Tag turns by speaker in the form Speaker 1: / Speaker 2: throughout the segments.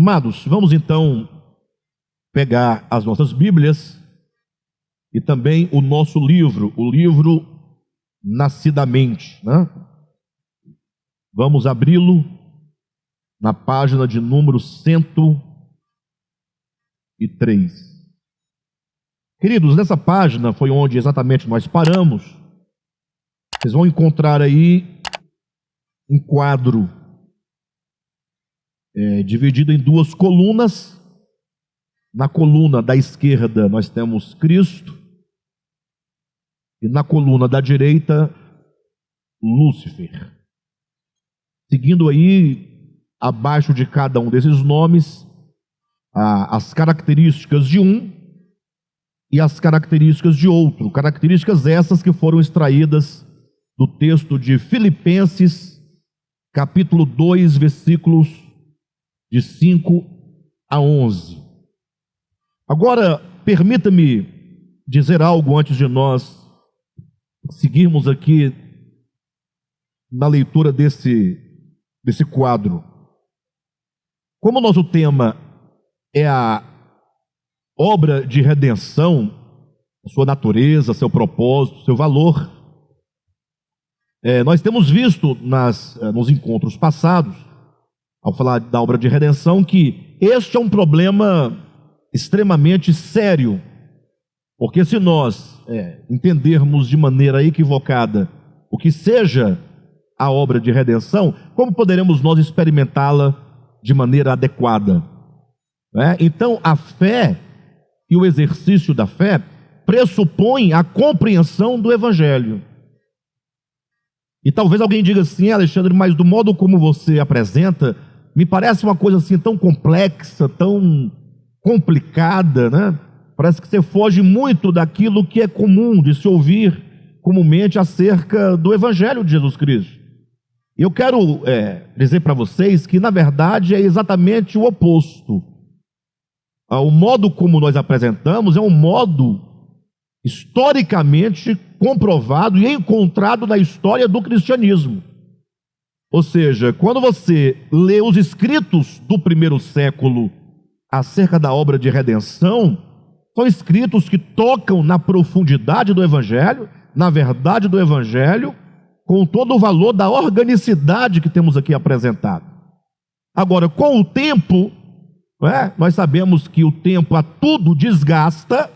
Speaker 1: Amados, vamos então pegar as nossas Bíblias e também o nosso livro, o livro Nascidamente, né? Vamos abri-lo na página de número 103. Queridos, nessa página foi onde exatamente nós paramos. Vocês vão encontrar aí um quadro dividido em duas colunas. Na coluna da esquerda nós temos Cristo e na coluna da direita Lúcifer. Seguindo aí, abaixo de cada um desses nomes, as características de um e as características de outro. Características essas que foram extraídas do texto de Filipenses, capítulo 2, versículos de 5 a 11. Agora, permita-me dizer algo antes de nós seguirmos aqui na leitura desse quadro. Como o nosso tema é a obra de redenção, sua natureza, seu propósito, seu valor, nós temos visto nos encontros passados, ao falar da obra de redenção, que este é um problema extremamente sério, porque se nós entendermos de maneira equivocada o que seja a obra de redenção, como poderemos nós experimentá-la de maneira adequada? Então, a fé e o exercício da fé pressupõe a compreensão do Evangelho. E talvez alguém diga assim: Alexandre, mas do modo como você apresenta, me parece uma coisa assim tão complexa, tão complicada, né? Parece que você foge muito daquilo que é comum de se ouvir comumente acerca do Evangelho de Jesus Cristo. Eu quero dizer para vocês que, na verdade, é exatamente o oposto. O modo como nós apresentamos é um modo historicamente comprovado e encontrado na história do cristianismo. Ou seja, quando você lê os escritos do primeiro século acerca da obra de redenção, são escritos que tocam na profundidade do Evangelho, na verdade do Evangelho, com todo o valor da organicidade que temos aqui apresentado. Agora, com o tempo, nós sabemos que o tempo a tudo desgasta,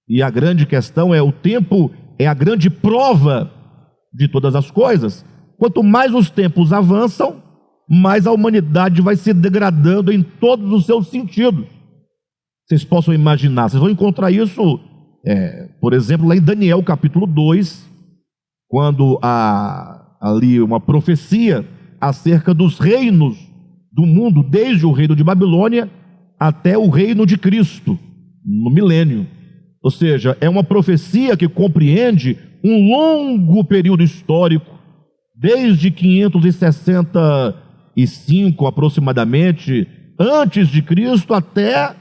Speaker 1: e a grande questão o tempo é a grande prova de todas as coisas. Quanto mais os tempos avançam, mais a humanidade vai se degradando em todos os seus sentidos. Vocês possam imaginar, vocês vão encontrar isso, por exemplo, lá em Daniel capítulo 2, quando há ali uma profecia acerca dos reinos do mundo, desde o reino de Babilônia até o reino de Cristo, no milênio. Ou seja, é uma profecia que compreende um longo período histórico, desde 565 aproximadamente, antes de Cristo, até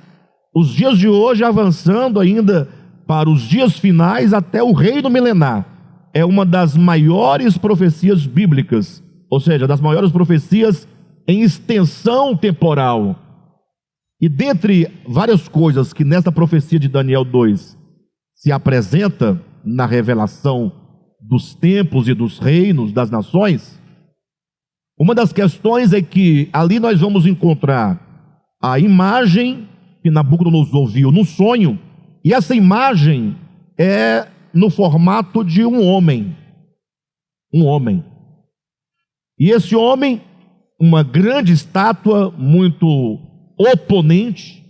Speaker 1: os dias de hoje, avançando ainda para os dias finais, até o reino milenar. É uma das maiores profecias bíblicas, ou seja, das maiores profecias em extensão temporal. E dentre várias coisas que nesta profecia de Daniel 2 se apresenta na revelação dos tempos e dos reinos das nações, uma das questões é que ali nós vamos encontrar a imagem que Nabucodonosor viu no sonho, e essa imagem é no formato de um homem. Um homem. E esse homem, uma grande estátua, muito oponente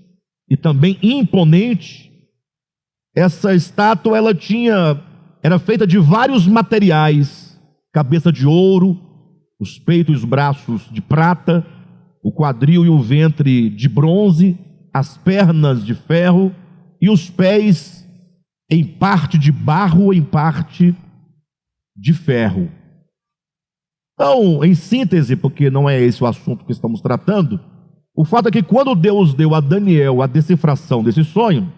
Speaker 1: e também imponente. Essa estátua era feita de vários materiais: cabeça de ouro, os peitos e os braços de prata, o quadril e o ventre de bronze, as pernas de ferro e os pés em parte de barro, em parte de ferro. Então, em síntese, porque não é esse o assunto que estamos tratando, o fato é que quando Deus deu a Daniel a decifração desse sonho,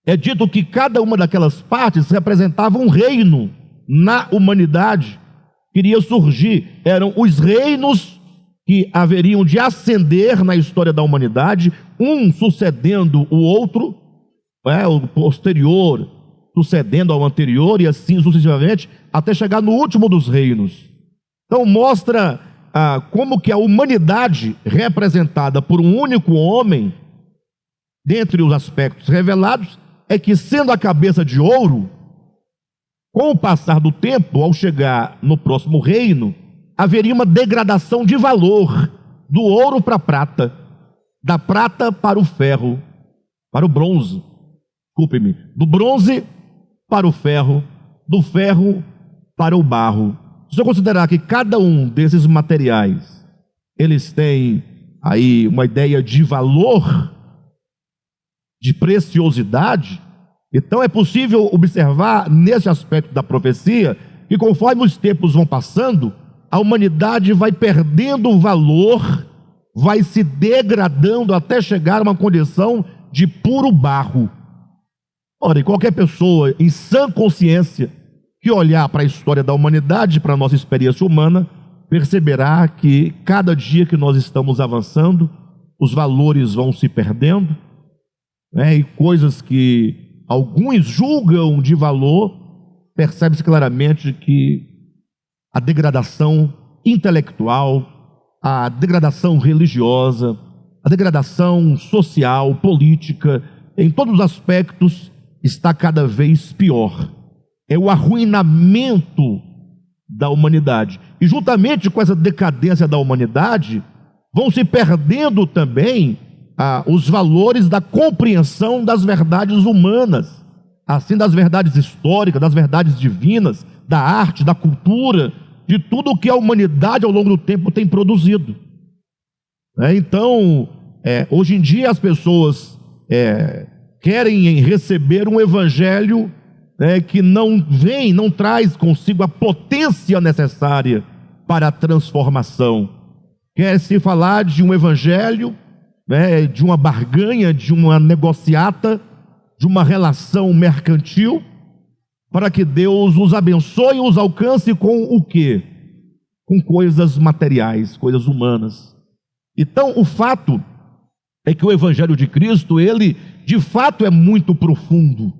Speaker 1: é dito que cada uma daquelas partes representava um reino na humanidade que iria surgir. Eram os reinos que haveriam de ascender na história da humanidade, um sucedendo o outro, o posterior sucedendo ao anterior, e assim sucessivamente, até chegar no último dos reinos. Então mostra como que a humanidade, representada por um único homem, dentre os aspectos revelados, é que, sendo a cabeça de ouro, com o passar do tempo, ao chegar no próximo reino, haveria uma degradação de valor, do ouro para a prata, da prata para o ferro, para o bronze, desculpe-me, do bronze para o ferro, do ferro para o barro. Se eu considerar que cada um desses materiais, eles têm aí uma ideia de valor, de preciosidade, então é possível observar nesse aspecto da profecia que, conforme os tempos vão passando, a humanidade vai perdendo o valor, vai se degradando até chegar a uma condição de puro barro. Ora, e qualquer pessoa em sã consciência que olhar para a história da humanidade, para a nossa experiência humana, perceberá que cada dia que nós estamos avançando, os valores vão se perdendo, e coisas que alguns julgam de valor, percebe-se claramente que a degradação intelectual, a degradação religiosa, a degradação social, política, em todos os aspectos, está cada vez pior. É o arruinamento da humanidade. E juntamente com essa decadência da humanidade, vão se perdendo também os valores da compreensão das verdades humanas, assim das verdades históricas, das verdades divinas, da arte, da cultura, de tudo o que a humanidade ao longo do tempo tem produzido. Então, hoje em dia as pessoas querem receber um evangelho que não traz consigo a potência necessária para a transformação. Quer-se falar de um evangelho, de uma barganha, de uma negociata, de uma relação mercantil, para que Deus os abençoe e os alcance com o quê? Com coisas materiais, coisas humanas. Então, o fato é que o evangelho de Cristo, ele de fato é muito profundo.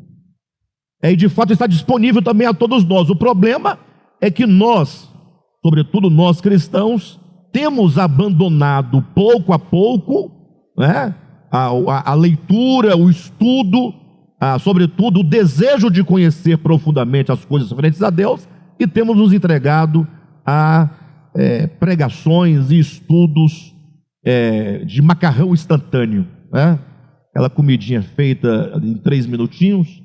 Speaker 1: E de fato está disponível também a todos nós. O problema é que nós, sobretudo nós cristãos, temos abandonado pouco a pouco a leitura, o estudo, sobretudo o desejo de conhecer profundamente as coisas referentes a Deus, e temos nos entregado a pregações e estudos de macarrão instantâneo, aquela comidinha feita em 3 minutinhos,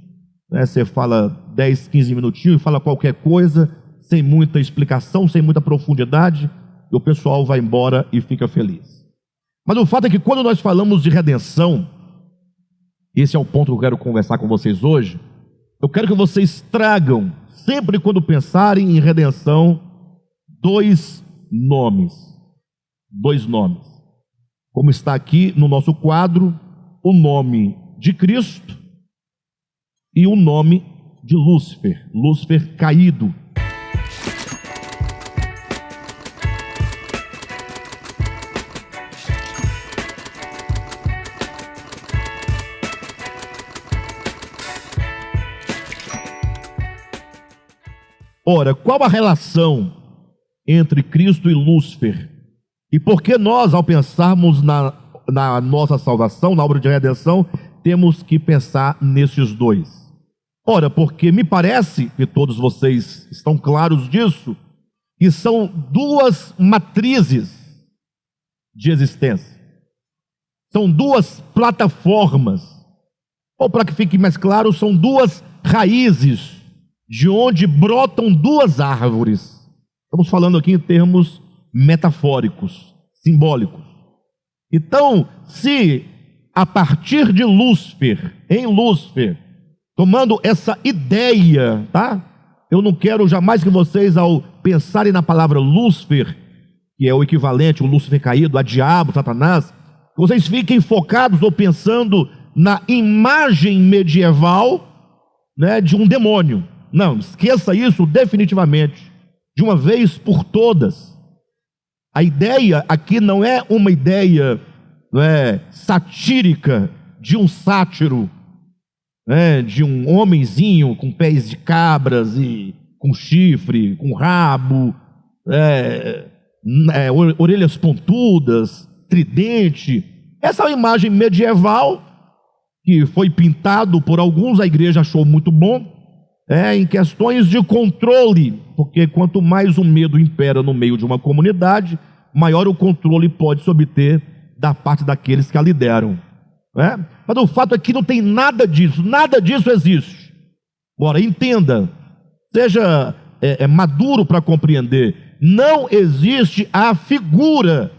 Speaker 1: você fala 10, 15 minutinhos e fala qualquer coisa, sem muita explicação, sem muita profundidade, e o pessoal vai embora e fica feliz. Mas o fato é que quando nós falamos de redenção, esse é o ponto que eu quero conversar com vocês hoje, eu quero que vocês tragam, sempre quando pensarem em redenção, dois nomes, como está aqui no nosso quadro, o nome de Cristo e o nome de Lúcifer, Lúcifer caído. Ora, qual a relação entre Cristo e Lúcifer? E por que nós, ao pensarmos na nossa salvação, na obra de redenção, temos que pensar nesses dois? Ora, porque me parece que todos vocês estão claros disso, que são duas matrizes de existência, são duas plataformas, ou para que fique mais claro, são duas raízes de onde brotam duas árvores. Estamos falando aqui em termos metafóricos, simbólicos. Então, se a partir de Lúcifer, em Lúcifer, tomando essa ideia, eu não quero jamais que vocês, ao pensarem na palavra Lúcifer, que é o equivalente, o Lúcifer caído, a diabo, Satanás, vocês fiquem focados ou pensando na imagem medieval, de um demônio. Não, esqueça isso definitivamente, de uma vez por todas. A ideia aqui não é uma ideia, não é, satírica de um sátiro, né, de um homenzinho com pés de cabras e com chifre, com rabo, orelhas pontudas, tridente. Essa é uma imagem medieval que foi pintado por alguns, a igreja achou muito bom, em questões de controle, porque quanto mais o medo impera no meio de uma comunidade, maior o controle pode se obter da parte daqueles que a lideram. Mas o fato é que não tem nada disso existe. Agora, entenda, seja maduro para compreender, não existe a figura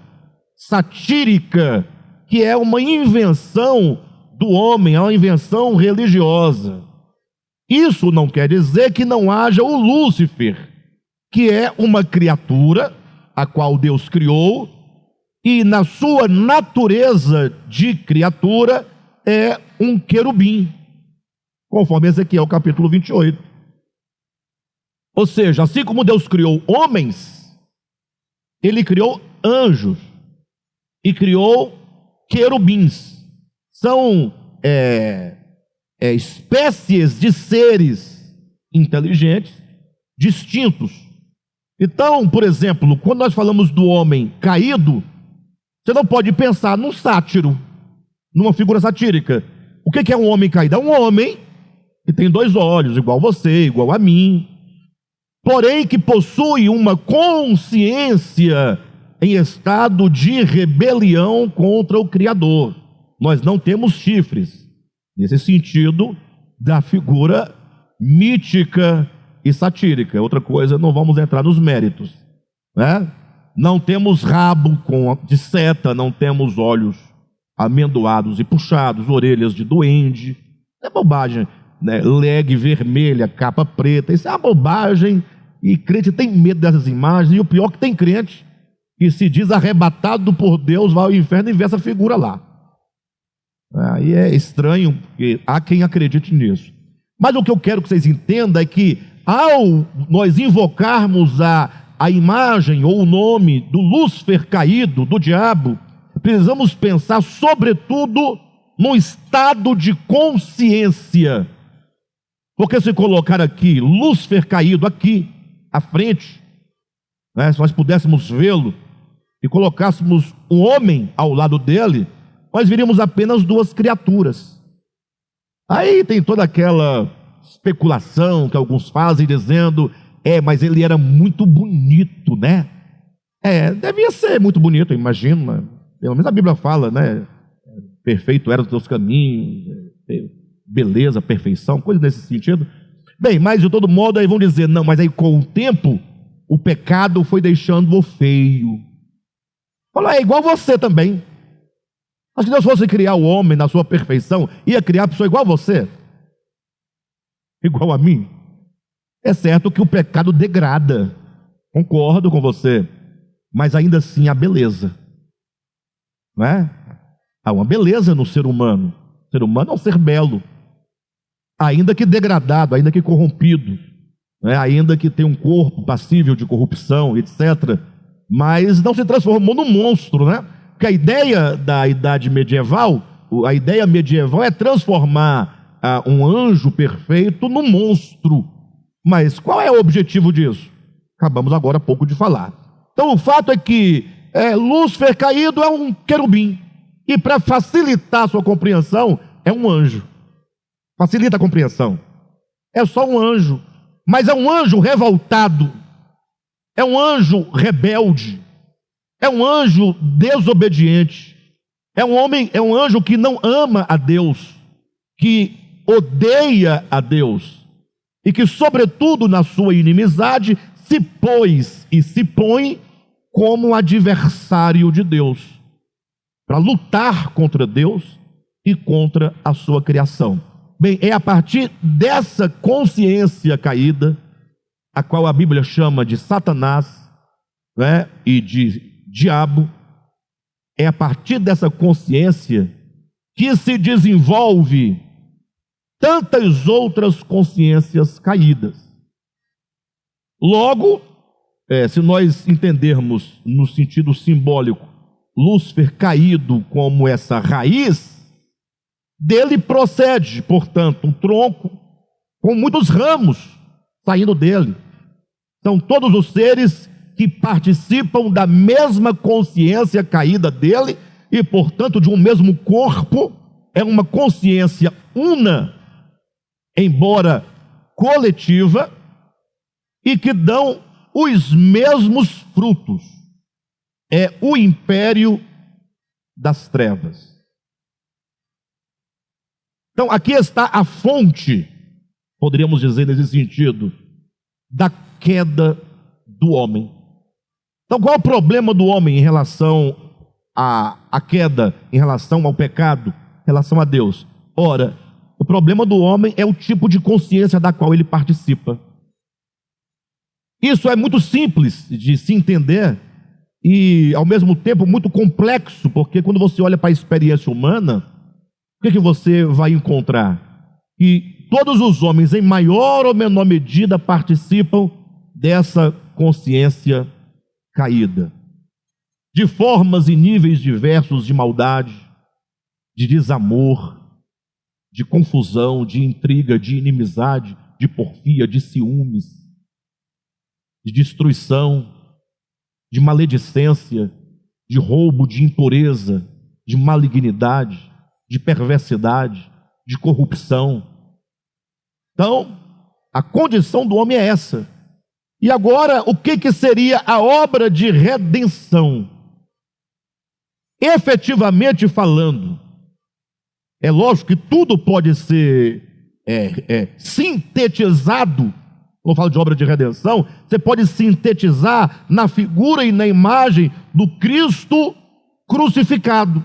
Speaker 1: satírica, que é uma invenção do homem, é uma invenção religiosa. Isso não quer dizer que não haja o Lúcifer, que é uma criatura a qual Deus criou, e na sua natureza de criatura é um querubim, conforme Ezequiel capítulo 28. Ou seja, assim como Deus criou homens, Ele criou anjos e criou querubins. São espécies de seres inteligentes, distintos. Então, por exemplo, quando nós falamos do homem caído, você não pode pensar num sátiro, numa figura satírica. O que é um homem caído? É um homem que tem 2 olhos, igual você, igual a mim, porém que possui uma consciência em estado de rebelião contra o Criador. Nós não temos chifres, nesse sentido da figura mítica e satírica. Outra coisa, não vamos entrar nos méritos, né? Não temos rabo de seta, não temos olhos amendoados e puxados, orelhas de duende. É bobagem, né? Legue vermelha, capa preta, isso é uma bobagem, e crente tem medo dessas imagens, e o pior é que tem crente que se diz arrebatado por Deus, vai ao inferno e vê essa figura lá. Aí é estranho, porque há quem acredite nisso. Mas o que eu quero que vocês entendam é que, ao nós invocarmos a imagem ou o nome do Lúcifer caído, do diabo, precisamos pensar sobretudo no estado de consciência. Porque se colocar aqui Lúcifer caído aqui à frente, né, se nós pudéssemos vê-lo e colocássemos um homem ao lado dele, nós veríamos apenas 2 criaturas. Aí tem toda aquela especulação que alguns fazem dizendo, mas ele era muito bonito, né? Devia ser muito bonito, eu imagino, mas pelo menos a Bíblia fala, né? Perfeito era os teus caminhos, beleza, perfeição, coisa nesse sentido. Bem, mas de todo modo aí vão dizer, não, mas aí com o tempo, o pecado foi deixando-o feio. Fala, é igual você também. Mas se Deus fosse criar o homem na sua perfeição, ia criar a pessoa igual a você, igual a mim. É certo que o pecado degrada, concordo com você, mas ainda assim há beleza, não é? Há uma beleza no ser humano. O ser humano é um ser belo, ainda que degradado, ainda que corrompido, ainda que tem um corpo passível de corrupção, etc., mas não se transformou num monstro, né? Porque a ideia da idade medieval, a ideia medieval é transformar um anjo perfeito num monstro. Mas qual é o objetivo disso? Acabamos agora há pouco de falar. Então o fato é que Lúcifer caído é um querubim, e para facilitar a sua compreensão, é um anjo. Facilita a compreensão. É só um anjo, mas é um anjo revoltado, é um anjo rebelde, é um anjo desobediente, é um anjo que não ama a Deus, que odeia a Deus, e que, sobretudo na sua inimizade, se pôs e se põe como adversário de Deus, para lutar contra Deus e contra a sua criação. Bem, é a partir dessa consciência caída, a qual a Bíblia chama de Satanás, né, e de diabo, é a partir dessa consciência que se desenvolve tantas outras consciências caídas. Logo, se nós entendermos no sentido simbólico, Lúcifer caído como essa raiz, dele procede, portanto, um tronco com muitos ramos saindo dele. São todos os seres que participam da mesma consciência caída dele e, portanto, de um mesmo corpo. É uma consciência una, embora coletiva, e que dão os mesmos frutos. É o império das trevas. Então, aqui está a fonte, poderíamos dizer nesse sentido, da queda do homem. Então, qual é o problema do homem em relação à queda, em relação ao pecado, em relação a Deus? Ora, o problema do homem é o tipo de consciência da qual ele participa. Isso é muito simples de se entender e, ao mesmo tempo, muito complexo, porque quando você olha para a experiência humana, o que você vai encontrar? Que todos os homens, em maior ou menor medida, participam dessa consciência caída, de formas e níveis diversos de maldade, de desamor, de confusão, de intriga, de inimizade, de porfia, de ciúmes, de destruição, de maledicência, de roubo, de impureza, de malignidade, de perversidade, de corrupção. Então, a condição do homem é essa. E agora, o que seria a obra de redenção? Efetivamente falando, é lógico que tudo pode ser sintetizado. Quando eu falo de obra de redenção, você pode sintetizar na figura e na imagem do Cristo crucificado.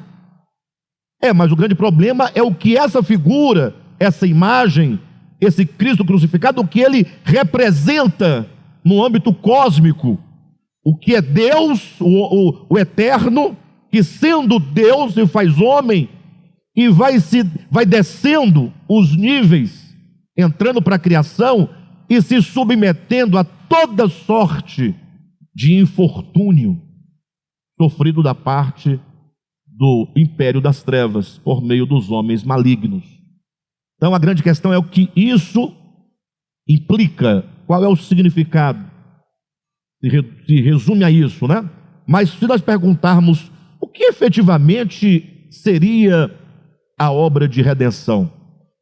Speaker 1: Mas o grande problema é o que essa figura, essa imagem, esse Cristo crucificado, o que ele representa no âmbito cósmico. O que é Deus, o eterno, que sendo Deus se faz homem e vai descendo os níveis, entrando para a criação e se submetendo a toda sorte de infortúnio sofrido da parte do império das trevas por meio dos homens malignos. Então a grande questão é o que isso implica, qual é o significado, se resume a isso, né? Mas se nós perguntarmos o que efetivamente seria a obra de redenção,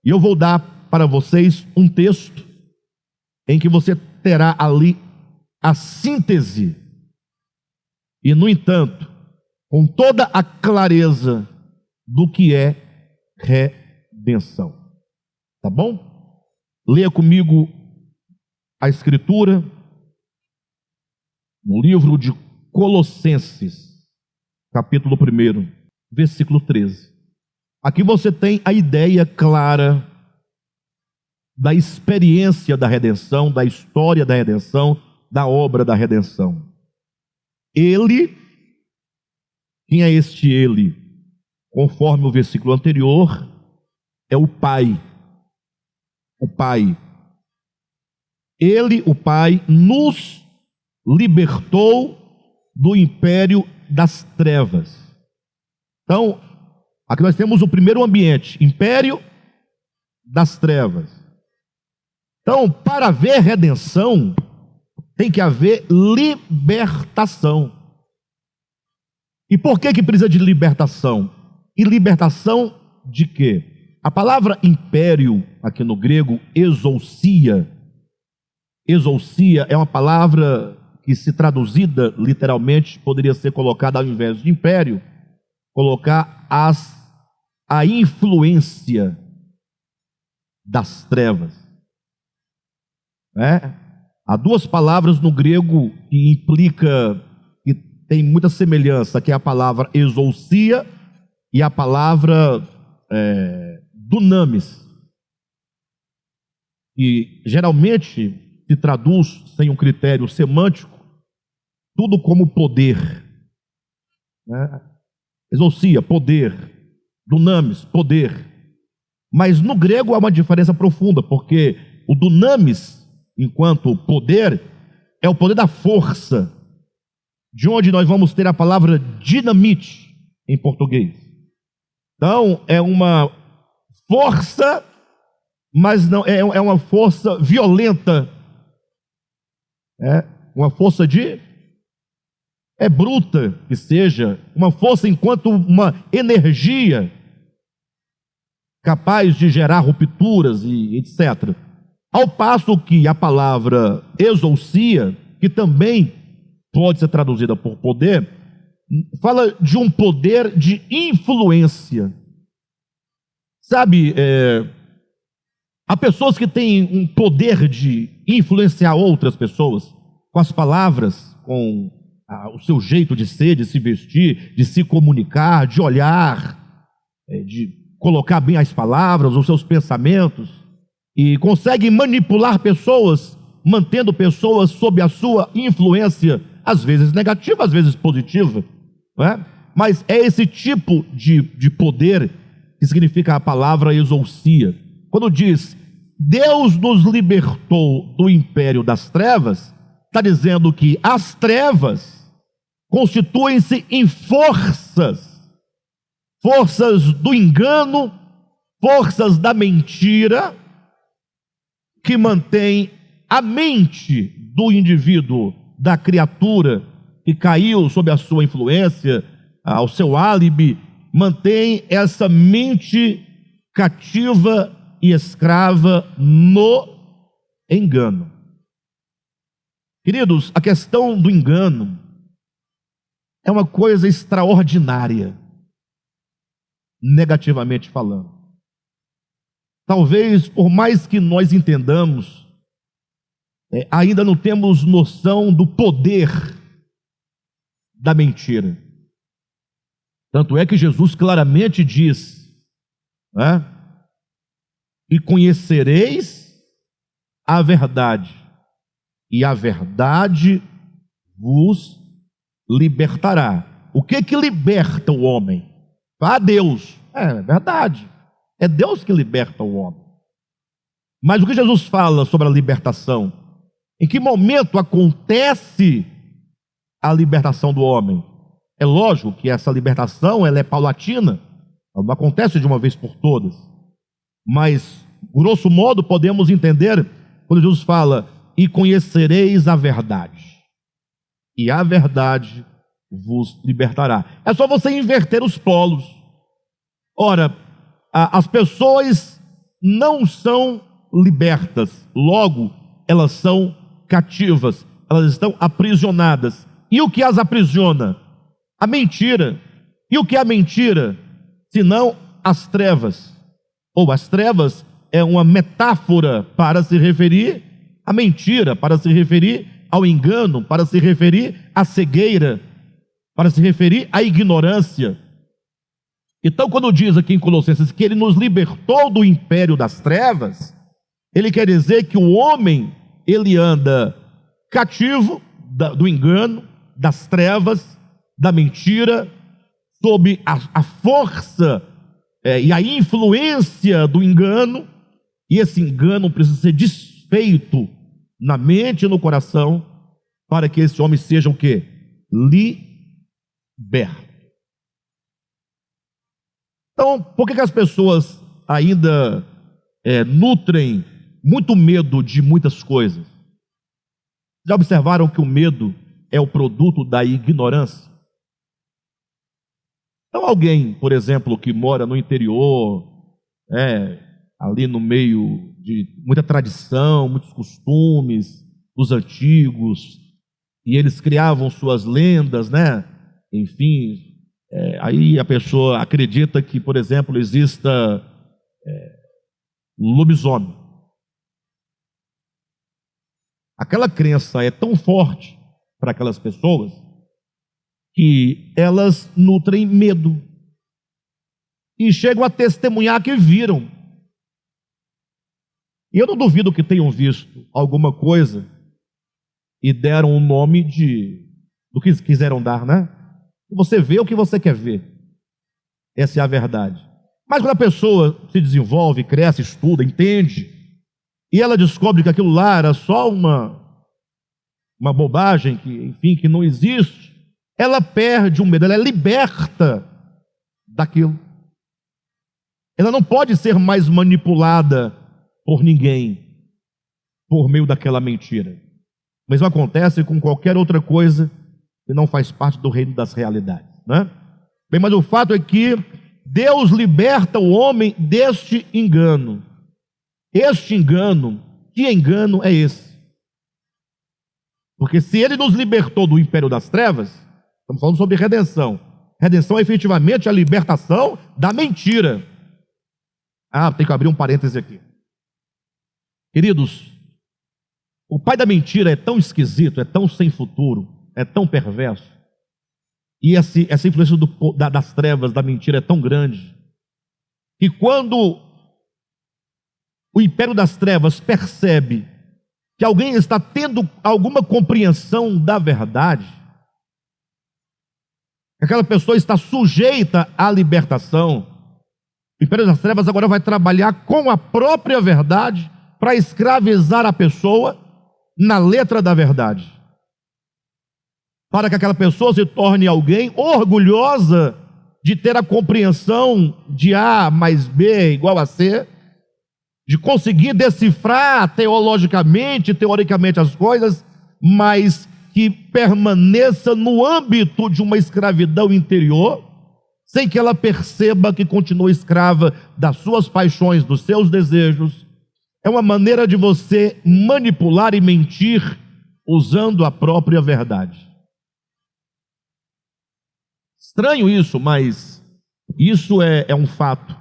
Speaker 1: e eu vou dar para vocês um texto em que você terá ali a síntese, e no entanto, com toda a clareza do que é redenção. Tá bom? Leia comigo a Escritura no livro de Colossenses, capítulo 1, versículo 13. Aqui você tem a ideia clara da experiência da redenção, da história da redenção, da obra da redenção. Ele, quem é este ele? Conforme o versículo anterior, é o Pai. O Pai. Ele, o Pai, nos libertou do império das trevas. Então, aqui nós temos o primeiro ambiente, império das trevas. Então, para haver redenção, tem que haver libertação. E por que precisa de libertação? E libertação de quê? A palavra império, aqui no grego, exousia. Exousia é uma palavra que, se traduzida literalmente, poderia ser colocada, ao invés de império, colocar a influência das trevas. Há duas palavras no grego que implica, que tem muita semelhança, que é a palavra exousia e a palavra dunamis, e geralmente se traduz, sem um critério semântico, tudo como poder. Exousia, poder. Dunamis, poder. Mas no grego há uma diferença profunda, porque o dunamis, enquanto poder, é o poder da força, de onde nós vamos ter a palavra dinamite em português. Então, é uma força, mas não é uma força violenta, uma força bruta, que seja, uma força enquanto uma energia capaz de gerar rupturas e etc. Ao passo que a palavra exousia, que também pode ser traduzida por poder, fala de um poder de influência. Sabe, há pessoas que têm um poder de influenciar outras pessoas com as palavras, com o seu jeito de ser, de se vestir, de se comunicar, de olhar, de colocar bem as palavras, os seus pensamentos, e consegue manipular pessoas, mantendo pessoas sob a sua influência, às vezes negativa, às vezes positiva, não é? Mas é esse tipo de poder que significa a palavra exousia. Quando diz, Deus nos libertou do império das trevas, está dizendo que as trevas constituem-se em forças do engano, forças da mentira, que mantém a mente do indivíduo, da criatura que caiu sob a sua influência, ao seu álibi, mantém essa mente cativa e escrava no engano. Queridos, a questão do engano é uma coisa extraordinária, negativamente falando. Talvez, por mais que nós entendamos, ainda não temos noção do poder da mentira. Tanto é que Jesus claramente diz, e conhecereis a verdade, e a verdade vos libertará. O que liberta o homem? Deus. É verdade. É Deus que liberta o homem. Mas o que Jesus fala sobre a libertação? Em que momento acontece a libertação do homem? É lógico que essa libertação ela é paulatina, ela não acontece de uma vez por todas. Mas, grosso modo, podemos entender quando Jesus fala, e conhecereis a verdade, e a verdade vos libertará. É só você inverter os polos. Ora, as pessoas não são libertas, logo elas são cativas, elas estão aprisionadas. E o que as aprisiona? A mentira. E o que é a mentira? Senão as trevas. Ou as trevas é uma metáfora para se referir à mentira, para se referir ao engano, para se referir à cegueira, para se referir à ignorância. Então, quando diz aqui em Colossenses que ele nos libertou do império das trevas, ele quer dizer que o homem, ele anda cativo do engano, das trevas, da mentira, sob a força e a influência do engano, e esse engano precisa ser desfeito na mente e no coração, para que esse homem seja o quê? Liberto. Então, por que as pessoas ainda nutrem muito medo de muitas coisas? Já observaram que o medo é o produto da ignorância? Então, alguém, por exemplo, que mora no interior, ali no meio de muita tradição, muitos costumes dos antigos, e eles criavam suas lendas, enfim, aí a pessoa acredita que, por exemplo, exista lobisomem. Aquela crença é tão forte para aquelas pessoas que elas nutrem medo e chegam a testemunhar que viram. E eu não duvido que tenham visto alguma coisa e deram o nome do que quiseram dar, Você vê o que você quer ver. Essa é a verdade. Mas quando a pessoa se desenvolve, cresce, estuda, entende, e ela descobre que aquilo lá era só uma uma bobagem que, enfim, que não existe, ela perde o medo, ela é liberta daquilo. Ela não pode ser mais manipulada por ninguém por meio daquela mentira. O mesmo acontece com qualquer outra coisa que não faz parte do reino das realidades, né? Bem, mas o fato é que Deus liberta o homem deste engano. Este engano, que engano é esse? Porque se ele nos libertou do império das trevas, estamos falando sobre redenção. Redenção é efetivamente a libertação da mentira. Tem que abrir um parêntese aqui. Queridos, o pai da mentira é tão esquisito, é tão sem futuro, é tão perverso, e essa influência das trevas, da mentira é tão grande, que quando o império das trevas percebe que alguém está tendo alguma compreensão da verdade, aquela pessoa está sujeita à libertação, o império das trevas agora vai trabalhar com a própria verdade para escravizar a pessoa na letra da verdade, para que aquela pessoa se torne alguém orgulhosa de ter a compreensão de A mais B igual a C, de conseguir decifrar teoricamente as coisas, mas que permaneça no âmbito de uma escravidão interior, sem que ela perceba que continua escrava das suas paixões, dos seus desejos. É uma maneira de você manipular e mentir usando a própria verdade. Estranho isso, mas isso é um fato.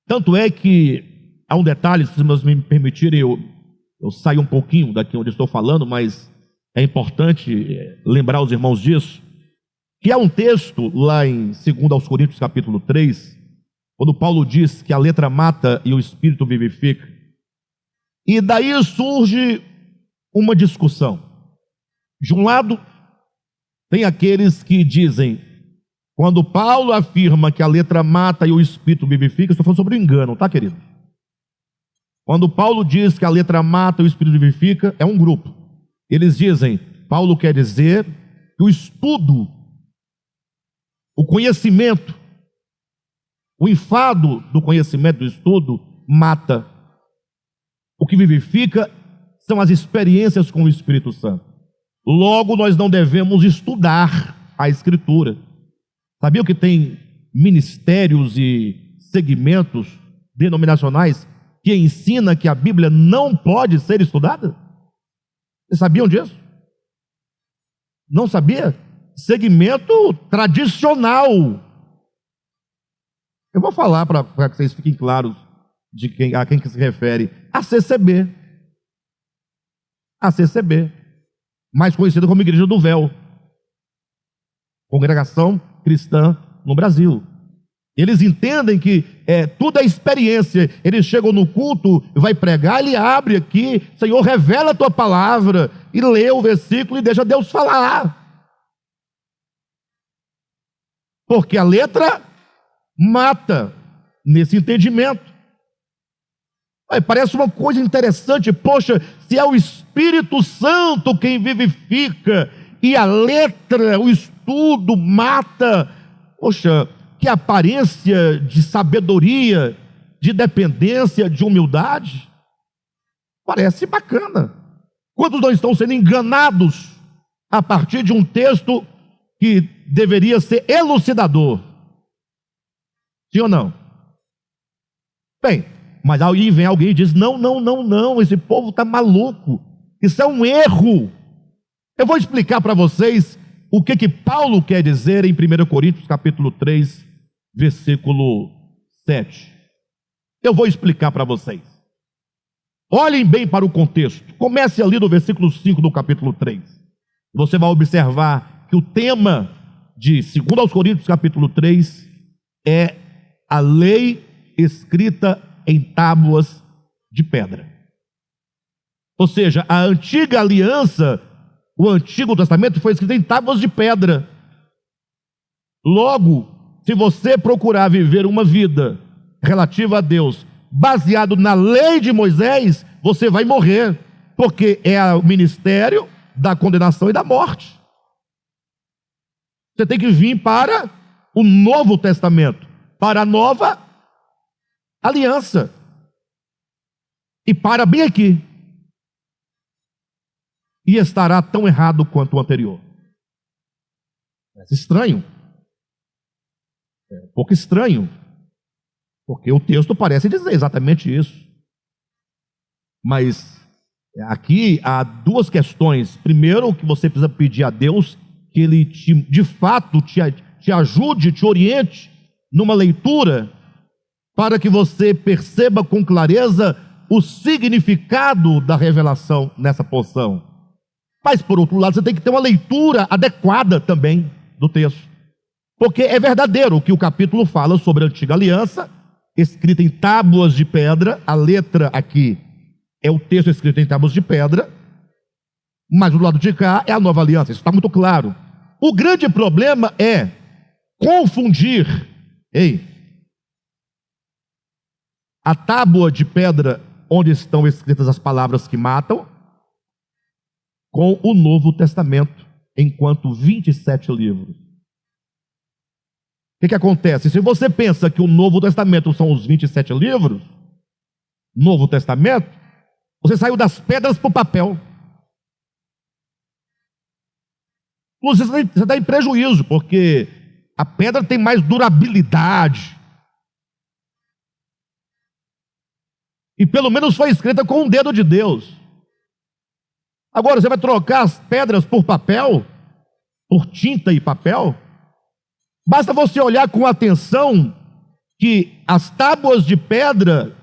Speaker 1: Tanto é que há um detalhe, se vocês me permitirem, eu saio um pouquinho daqui onde estou falando, mas é importante lembrar os irmãos disso, que há um texto lá em 2 Coríntios capítulo 3, quando Paulo diz que a letra mata e o espírito vivifica. E daí surge uma discussão. De um lado, tem aqueles que dizem, quando Paulo afirma que a letra mata e o espírito vivifica, estou falando sobre o engano, tá, querido? Quando Paulo diz que a letra mata e o espírito vivifica, é um grupo. Eles dizem, Paulo quer dizer que o estudo, o conhecimento, o enfado do conhecimento, do estudo, mata. O que vivifica são as experiências com o Espírito Santo. Logo, nós não devemos estudar a Escritura. Sabia que tem ministérios e segmentos denominacionais que ensina que a Bíblia não pode ser estudada? Vocês sabiam disso? Não sabia? Segmento tradicional. Eu vou falar para que vocês fiquem claros a quem que se refere. A CCB. A CCB. Mais conhecida como Igreja do Véu. Congregação Cristã no Brasil. Eles entendem que tudo é experiência. Eles chegam no culto, vai pregar, ele abre aqui, Senhor, revela a tua palavra, e lê o versículo e deixa Deus falar. Porque a letra mata nesse entendimento. Parece uma coisa interessante, poxa, se é o Espírito Santo quem vivifica, e a letra, o estudo mata, poxa, que aparência de sabedoria, de dependência, de humildade, parece bacana. Quantos não estão sendo enganados a partir de um texto que deveria ser elucidador? Sim ou não? Bem, mas aí vem alguém e diz, não, esse povo está maluco, isso é um erro. Eu vou explicar para vocês o que Paulo quer dizer em 1 Coríntios capítulo 3, versículo 7. Eu vou explicar para vocês. Olhem bem para o contexto. Comece ali no versículo 5 do capítulo 3. Você vai observar que o tema de 2 Coríntios capítulo 3 é a lei escrita em tábuas de pedra. Ou seja, a antiga aliança, o Antigo Testamento foi escrito em tábuas de pedra. Logo, se você procurar viver uma vida relativa a Deus, baseado na lei de Moisés, você vai morrer, porque é o ministério da condenação e da morte. Você tem que vir para o Novo Testamento, para a nova aliança. E para bem aqui. E estará tão errado quanto o anterior. É estranho. É um pouco estranho. Porque o texto parece dizer exatamente isso. Mas aqui há duas questões. Primeiro, que você precisa pedir a Deus que Ele de fato te ajude, te oriente numa leitura, para que você perceba com clareza o significado da revelação nessa porção. Mas, por outro lado, você tem que ter uma leitura adequada também do texto. Porque é verdadeiro o que o capítulo fala sobre a antiga aliança, escrita em tábuas de pedra. A letra aqui é o texto escrito em tábuas de pedra, mas do lado de cá é a nova aliança. Isso está muito claro. O grande problema é confundir a tábua de pedra onde estão escritas as palavras que matam com o Novo Testamento, enquanto 27 livros. O que acontece? Se você pensa que o Novo Testamento são os 27 livros, Novo Testamento, você saiu das pedras para o papel. Você está em prejuízo, porque a pedra tem mais durabilidade. E pelo menos foi escrita com um dedo de Deus. Agora, você vai trocar as pedras por papel? Por tinta e papel? Basta você olhar com atenção que as tábuas de pedra,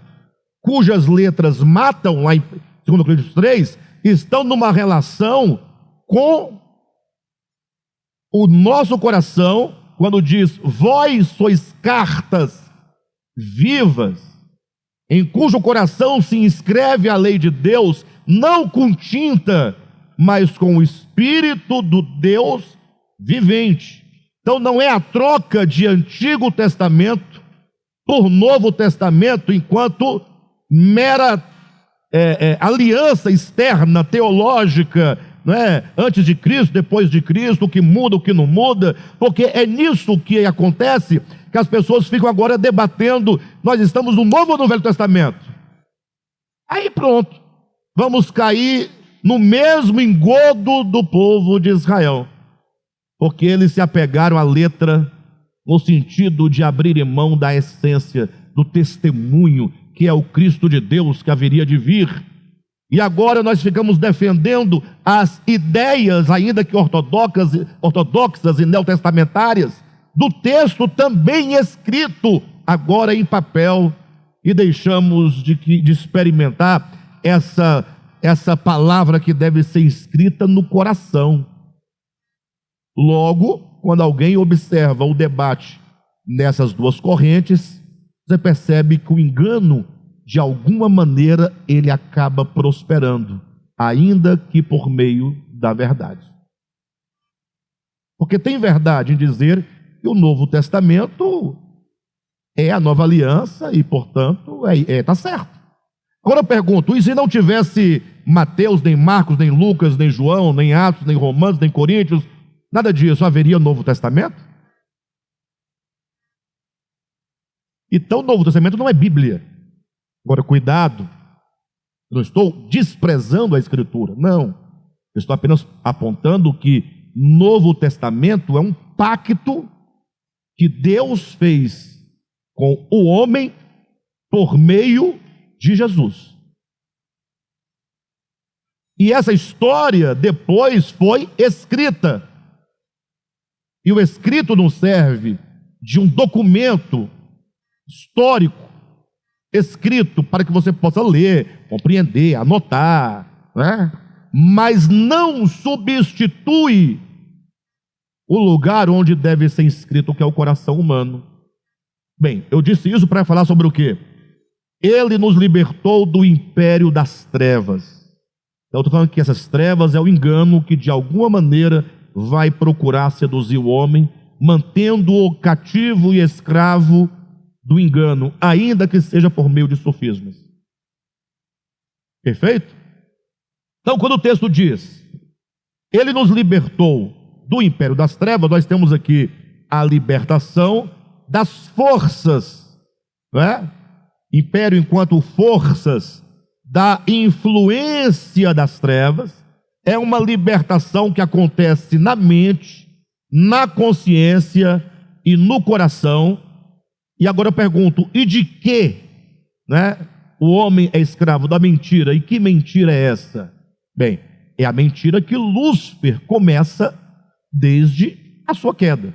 Speaker 1: cujas letras matam, lá em 2 Coríntios 3, estão numa relação com o nosso coração, quando diz: vós sois cartas vivas, em cujo coração se inscreve a lei de Deus, não com tinta, mas com o Espírito do Deus vivente. Então não é a troca de Antigo Testamento por Novo Testamento, enquanto mera aliança externa, teológica, não é? Antes de Cristo, depois de Cristo, o que muda, o que não muda, porque é nisso que acontece, que as pessoas ficam agora debatendo: nós estamos no Novo ou no Velho Testamento? Aí pronto, vamos cair no mesmo engodo do povo de Israel, porque eles se apegaram à letra no sentido de abrir mão da essência, do testemunho, que é o Cristo de Deus que haveria de vir. E agora nós ficamos defendendo as ideias, ainda que ortodoxas e neotestamentárias, do texto também escrito, agora em papel, e deixamos de experimentar essa palavra que deve ser escrita no coração. Logo, quando alguém observa o debate nessas duas correntes, você percebe que o engano, de alguma maneira, ele acaba prosperando, ainda que por meio da verdade. Porque tem verdade em dizer que o Novo Testamento é a nova aliança e, portanto, está certo. Agora eu pergunto: e se não tivesse Mateus, nem Marcos, nem Lucas, nem João, nem Atos, nem Romanos, nem Coríntios, nada disso, haveria Novo Testamento? Então o Novo Testamento não é Bíblia. Agora, cuidado, eu não estou desprezando a Escritura, não. Eu estou apenas apontando que Novo Testamento é um pacto que Deus fez com o homem por meio de Jesus. E essa história depois foi escrita. E o escrito não serve de um documento histórico, escrito para que você possa ler, compreender, anotar, né? Mas não substitui o lugar onde deve ser escrito, que é o coração humano. Bem, eu disse isso para falar sobre o quê? Ele nos libertou do império das trevas. Então, eu estou falando que essas trevas é o engano que de alguma maneira vai procurar seduzir o homem, mantendo-o cativo e escravo do engano, ainda que seja por meio de sofismas. Perfeito? Então, quando o texto diz: Ele nos libertou do império das trevas. Nós temos aqui a libertação das forças, não é? Império enquanto forças da influência das trevas. É uma libertação que acontece na mente, na consciência e no coração. E agora eu pergunto, e de que, né, o homem é escravo? Da mentira. E que mentira é essa? Bem, é a mentira que Lúcifer começa desde a sua queda.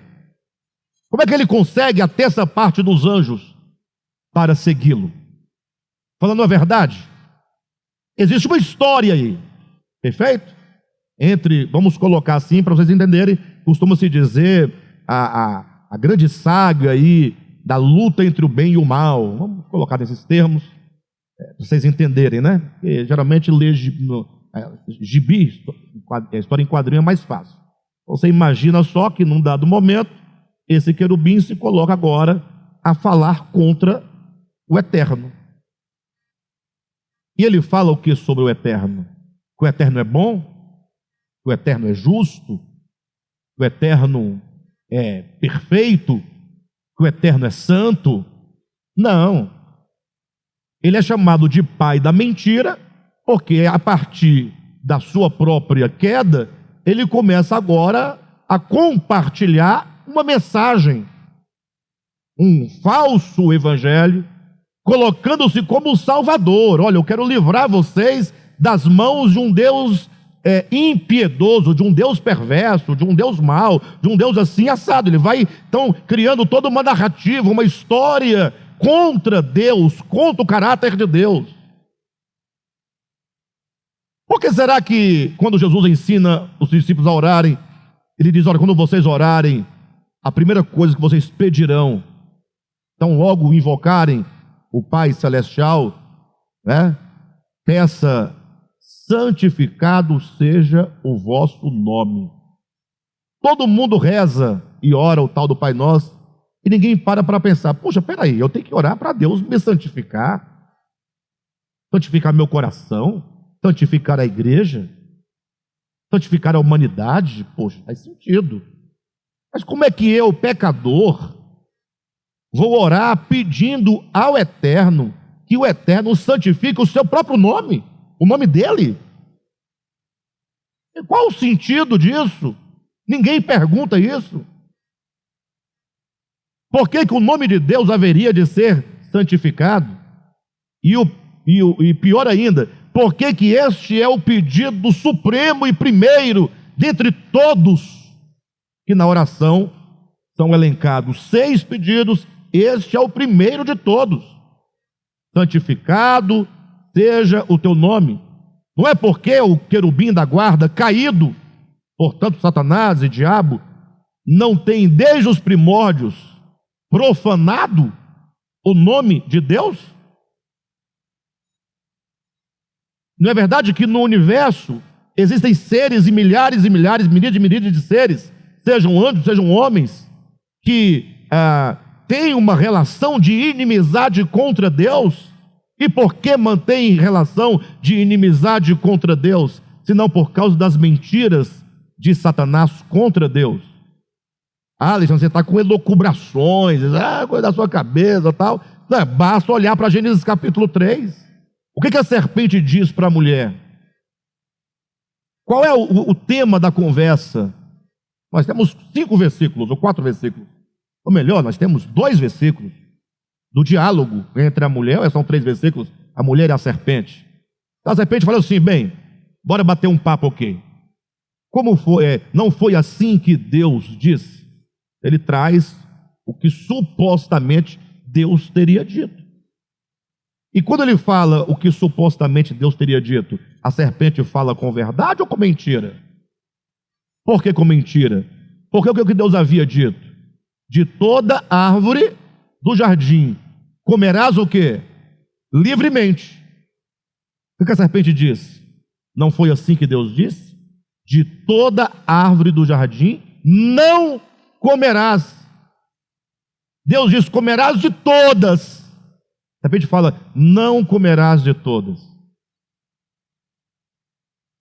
Speaker 1: Como é que ele consegue a terça parte dos anjos para segui-lo? Falando a verdade, existe uma história aí, perfeito? Vamos colocar assim para vocês entenderem, costuma-se dizer a grande saga aí da luta entre o bem e o mal. Vamos colocar nesses termos, para vocês entenderem, né? Porque geralmente ler gibi, história em quadrinho é mais fácil. Você imagina só que num dado momento, esse querubim se coloca agora a falar contra o eterno. E ele fala o que sobre o eterno? Que o eterno é bom? Que o eterno é justo? Que o eterno é perfeito? Que o eterno é santo? Não. Ele é chamado de pai da mentira, porque a partir da sua própria queda, ele começa agora a compartilhar uma mensagem, um falso evangelho, colocando-se como salvador. Olha, eu quero livrar vocês das mãos de um Deus impiedoso, de um Deus perverso, de um Deus mau, de um Deus assim assado. Ele vai então criando toda uma narrativa, uma história contra Deus, contra o caráter de Deus. Por que será que quando Jesus ensina os discípulos a orarem, ele diz, olha, quando vocês orarem, a primeira coisa que vocês pedirão, então logo invocarem o Pai Celestial, né? Peça, santificado seja o vosso nome. Todo mundo reza e ora o tal do Pai Nosso, e ninguém para pensar, poxa, peraí, eu tenho que orar para Deus me santificar, santificar meu coração, santificar a igreja, santificar a humanidade. Poxa, faz sentido. Mas como é que eu, pecador, vou orar pedindo ao Eterno que o Eterno santifique o seu próprio nome, o nome dele? E qual o sentido disso? Ninguém pergunta isso. Por que o nome de Deus haveria de ser santificado? E pior ainda, por que este é o pedido supremo e primeiro dentre todos, que na oração são elencados 6 pedidos, este é o primeiro de todos: santificado seja o teu nome. Não é porque o querubim da guarda caído, portanto Satanás e diabo, não tem desde os primórdios profanado o nome de Deus? Não é verdade que no universo existem seres e milhares, milhares de seres, sejam anjos, sejam homens, que têm uma relação de inimizade contra Deus? E por que mantém relação de inimizade contra Deus? Senão por causa das mentiras de Satanás contra Deus. Alexandre, você está com elucubrações, coisa da sua cabeça e tal. Não, basta olhar para Gênesis capítulo 3. O que a serpente diz para a mulher? Qual é o tema da conversa? Nós temos 5 versículos, ou 4 versículos. Ou melhor, nós temos 2 versículos do diálogo entre a mulher, são 3 versículos, a mulher e a serpente. Então a serpente falou assim, bem, bora bater um papo, ok? Como foi? Não foi assim que Deus disse? Ele traz o que supostamente Deus teria dito. E quando ele fala o que supostamente Deus teria dito, a serpente fala com verdade ou com mentira? Por que com mentira? Porque o que Deus havia dito? De toda árvore do jardim comerás o quê? Livremente. O que a serpente diz? Não foi assim que Deus disse? De toda árvore do jardim não comerás. Deus diz, comerás de todas. A serpente fala, não comerás de todas.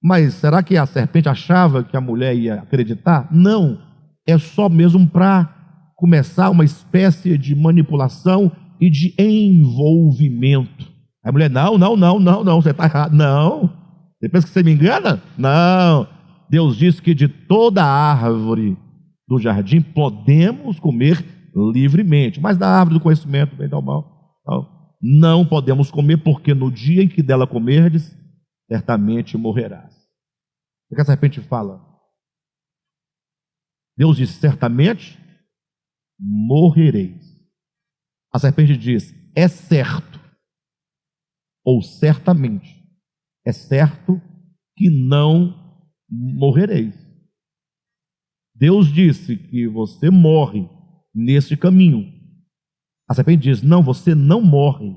Speaker 1: Mas será que a serpente achava que a mulher ia acreditar? Não, é só mesmo para começar uma espécie de manipulação e de envolvimento. A mulher, não, você está errado. Não, você pensa que você me engana? Não, Deus disse que de toda árvore do jardim podemos comer livremente, mas da árvore do conhecimento do bem e do mal, não podemos comer, porque no dia em que dela comerdes, certamente morrerás. O que a serpente fala? Deus diz, certamente morrereis. A serpente diz, é certo, ou certamente, é certo que não morrereis. Deus disse que você morre nesse caminho. A serpente diz, não, você não morre.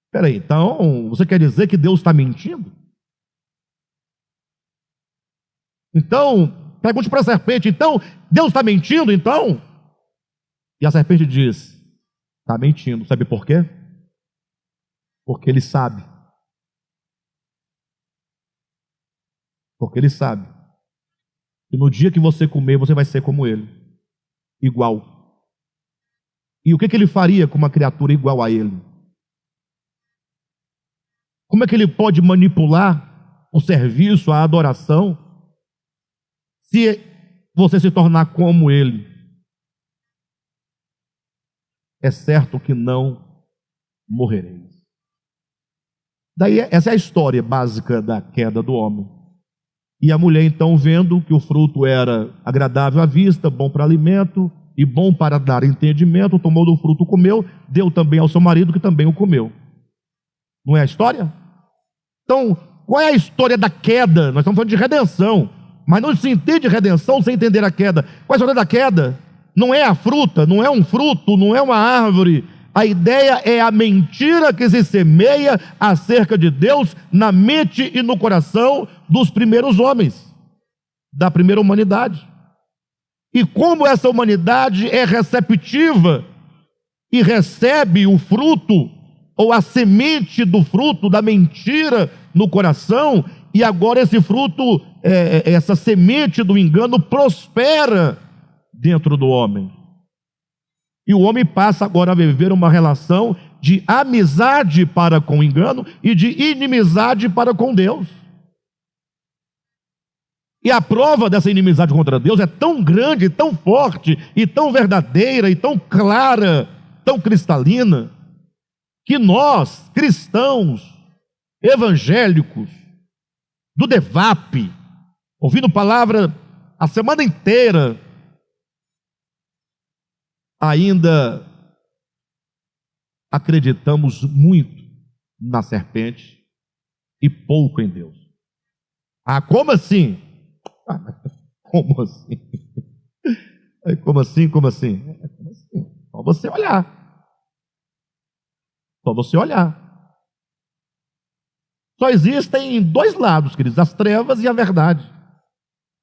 Speaker 1: Espera aí, então, você quer dizer que Deus está mentindo? Então, pergunte para a serpente, então, Deus está mentindo, então? E a serpente diz, está mentindo, sabe por quê? Porque ele sabe. Porque ele sabe. E no dia que você comer, você vai ser como ele. Igual. E o que ele faria com uma criatura igual a ele? Como é que ele pode manipular o serviço, a adoração, se você se tornar como ele? É certo que não morrereis. Daí, essa é a história básica da queda do homem. E a mulher, então, vendo que o fruto era agradável à vista, bom para alimento e bom para dar entendimento, tomou do fruto, comeu, deu também ao seu marido, que também o comeu. Não é a história? Então, qual é a história da queda? Nós estamos falando de redenção, mas não se entende redenção sem entender a queda. Qual é a história da queda? Não é a fruta, não é um fruto, não é uma árvore. A ideia é a mentira que se semeia acerca de Deus na mente e no coração dos primeiros homens, da primeira humanidade. E como essa humanidade é receptiva e recebe o fruto, ou a semente do fruto da mentira no coração, e agora esse fruto, essa semente do engano prospera dentro do homem. E o homem passa agora a viver uma relação de amizade para com o engano e de inimizade para com Deus. E a prova dessa inimizade contra Deus é tão grande, tão forte, e tão verdadeira, e tão clara, tão cristalina, que nós, cristãos, evangélicos, do DEVAP, ouvindo palavra a semana inteira, ainda acreditamos muito na serpente e pouco em Deus. Ah, como assim? Como assim? Como assim? Como assim? Como assim? Só você olhar. Só você olhar. Só existem dois lados, queridos, as trevas e a verdade.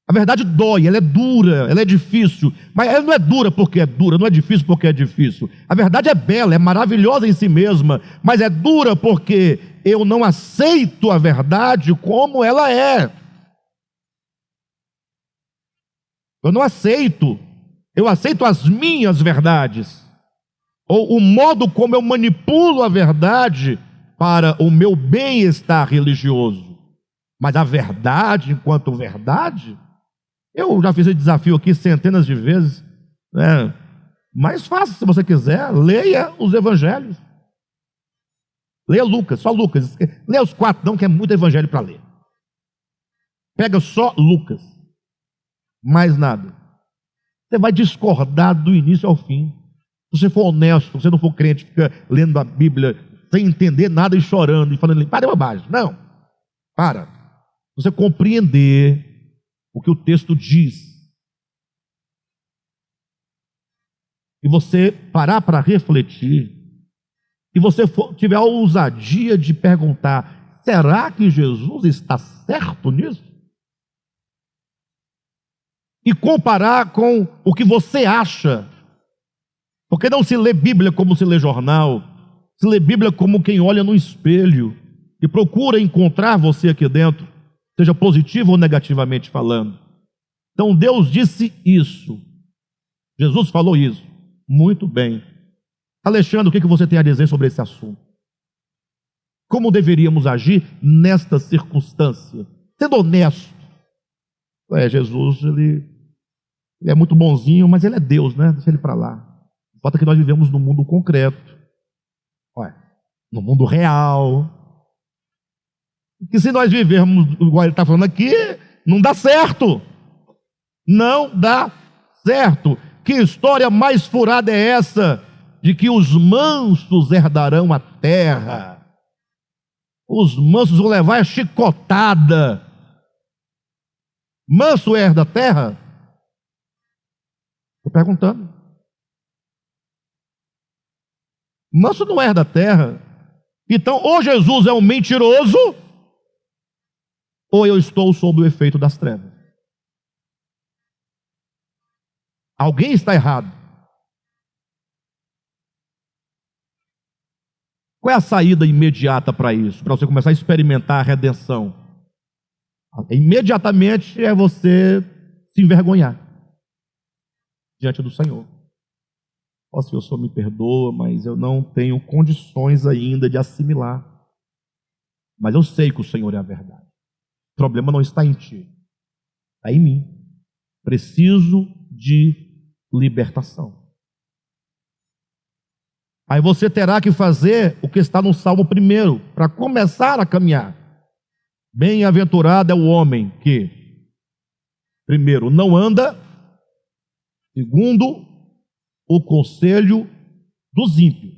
Speaker 1: A verdade dói, ela é dura, ela é difícil, mas ela não é dura porque é dura, não é difícil porque é difícil. A verdade é bela, é maravilhosa em si mesma, mas é dura porque eu não aceito a verdade como ela é. Eu não aceito, eu aceito as minhas verdades, ou o modo como eu manipulo a verdade para o meu bem-estar religioso. Mas a verdade, enquanto verdade, eu já fiz esse desafio aqui centenas de vezes, né? Mais fácil, se você quiser, leia os evangelhos. Leia Lucas, só Lucas. Leia os 4, não, que é muito evangelho para ler. Pega só Lucas. Mais nada. Você vai discordar do início ao fim. Se você for honesto, se você não for crente, fica lendo a Bíblia sem entender nada e chorando e falando, para de bobagem. Não, para. Você compreender o que o texto diz, e você parar para refletir, e você tiver a ousadia de perguntar, será que Jesus está certo nisso? E comparar com o que você acha, porque não se lê Bíblia como se lê jornal, se lê Bíblia como quem olha no espelho, e procura encontrar você aqui dentro, seja positivo ou negativamente falando. Então Deus disse isso, Jesus falou isso. Muito bem. Alexandre, o que você tem a dizer sobre esse assunto? Como deveríamos agir nesta circunstância? Sendo honesto. Jesus, ele é muito bonzinho, mas ele é Deus, né? Deixa ele para lá. Falta que nós vivemos no mundo concreto, no mundo real. Que se nós vivermos igual ele está falando aqui, não dá certo. Não dá certo. Que história mais furada é essa de que os mansos herdarão a terra? Os mansos vão levar a chicotada. Manso herda a terra? Estou perguntando. Manso não herda a terra. Então, ou Jesus é um mentiroso, ou eu estou sob o efeito das trevas. Alguém está errado. Qual é a saída imediata para isso? Para você começar a experimentar a redenção? Imediatamente é você se envergonhar diante do Senhor. Ó Senhor, o Senhor me perdoa, mas eu não tenho condições ainda de assimilar. Mas eu sei que o Senhor é a verdade. O problema não está em ti, está em mim. Preciso de libertação. Aí você terá que fazer o que está no Salmo 1, para começar a caminhar. Bem-aventurado é o homem que, primeiro, não anda, segundo, o conselho dos ímpios.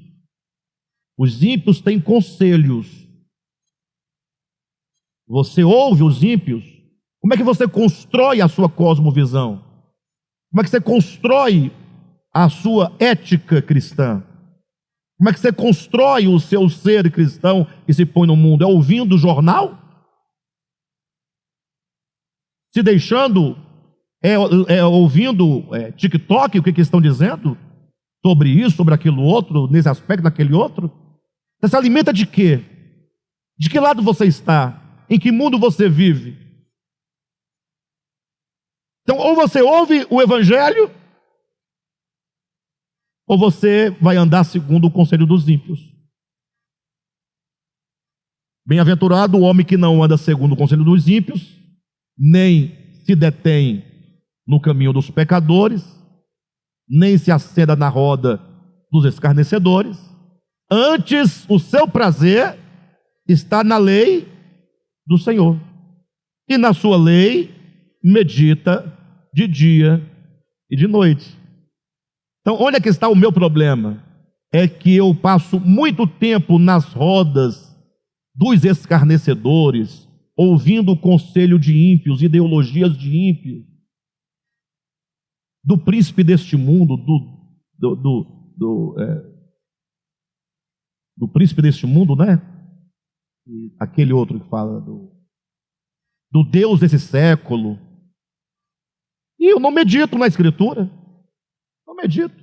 Speaker 1: Os ímpios têm conselhos. Você ouve os ímpios? Como é que você constrói a sua cosmovisão? Como é que você constrói a sua ética cristã? Como é que você constrói o seu ser cristão que se põe no mundo? É ouvindo o jornal? Se deixando, ouvindo TikTok, o que estão dizendo? Sobre isso, sobre aquilo outro, nesse aspecto, naquele outro? Você se alimenta de quê? De que lado você está? Em que mundo você vive? Então, ou você ouve o Evangelho, ou você vai andar segundo o conselho dos ímpios. Bem-aventurado o homem que não anda segundo o conselho dos ímpios, nem se detém no caminho dos pecadores, nem se assenta na roda dos escarnecedores. Antes, o seu prazer está na lei do Senhor, e na sua lei medita de dia e de noite. Então, onde é que está o meu problema? É que eu passo muito tempo nas rodas dos escarnecedores, ouvindo o conselho de ímpios, ideologias de ímpios, do príncipe deste mundo, do príncipe deste mundo, né? E aquele outro que fala do Deus desse século. E eu não medito na Escritura. Não medito.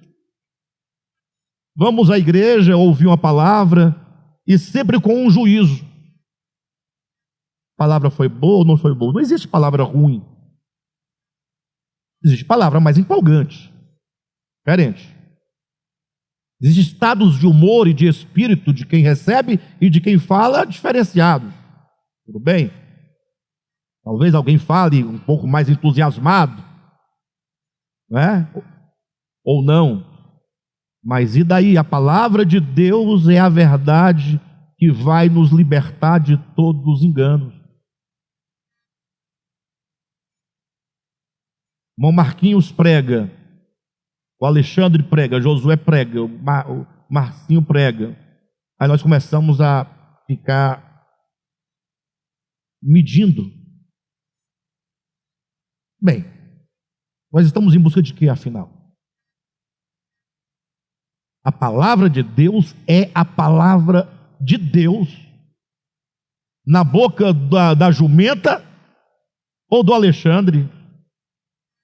Speaker 1: Vamos à igreja, ouvir uma palavra, e sempre com um juízo. A palavra foi boa ou não foi boa? Não existe palavra ruim. Existe palavra mais empolgante, diferente. Existem estados de humor e de espírito de quem recebe e de quem fala diferenciados. Tudo bem? Talvez alguém fale um pouco mais entusiasmado, né? Ou não. Mas e daí? A palavra de Deus é a verdade que vai nos libertar de todos os enganos. O irmão Marquinhos prega, o Alexandre prega, Josué prega, o Marcinho prega. Aí nós começamos a ficar medindo. Bem, nós estamos em busca de quê, afinal? A palavra de Deus é a palavra de Deus na boca da jumenta ou do Alexandre,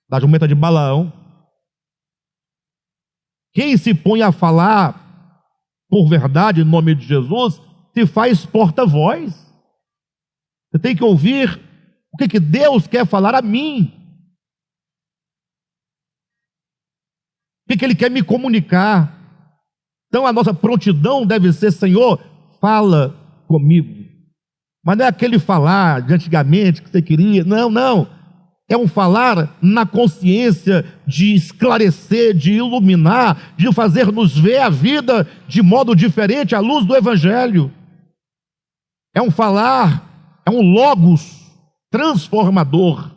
Speaker 1: da jumenta de Balaão. Quem se põe a falar por verdade em nome de Jesus se faz porta-voz. Você tem que ouvir o que Deus quer falar a mim. O que Ele quer me comunicar. Então a nossa prontidão deve ser: Senhor, fala comigo. Mas não é aquele falar de antigamente que você queria. Não, não. É um falar na consciência de esclarecer, de iluminar, de fazer-nos ver a vida de modo diferente à luz do Evangelho. É um falar, é um logos transformador.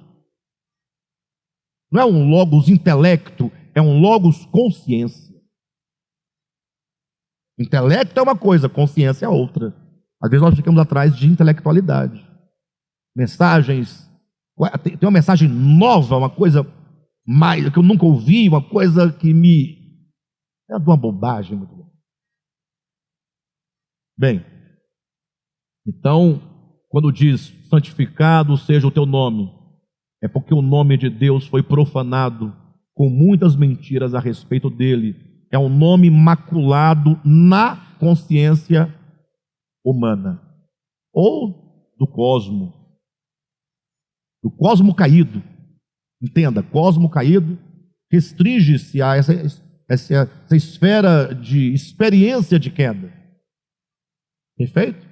Speaker 1: Não é um logos intelecto, é um logos consciência. Intelecto é uma coisa, consciência é outra. Às vezes nós ficamos atrás de intelectualidade. Mensagens, tem uma mensagem nova, uma coisa mais que eu nunca ouvi, uma coisa que me... é de uma bobagem muito grande. Bem, então, quando diz santificado seja o teu nome, é porque o nome de Deus foi profanado com muitas mentiras a respeito dele. É um nome maculado na consciência humana, ou do cosmo caído. Entenda, cosmo caído restringe-se a essa esfera de experiência de queda. Perfeito?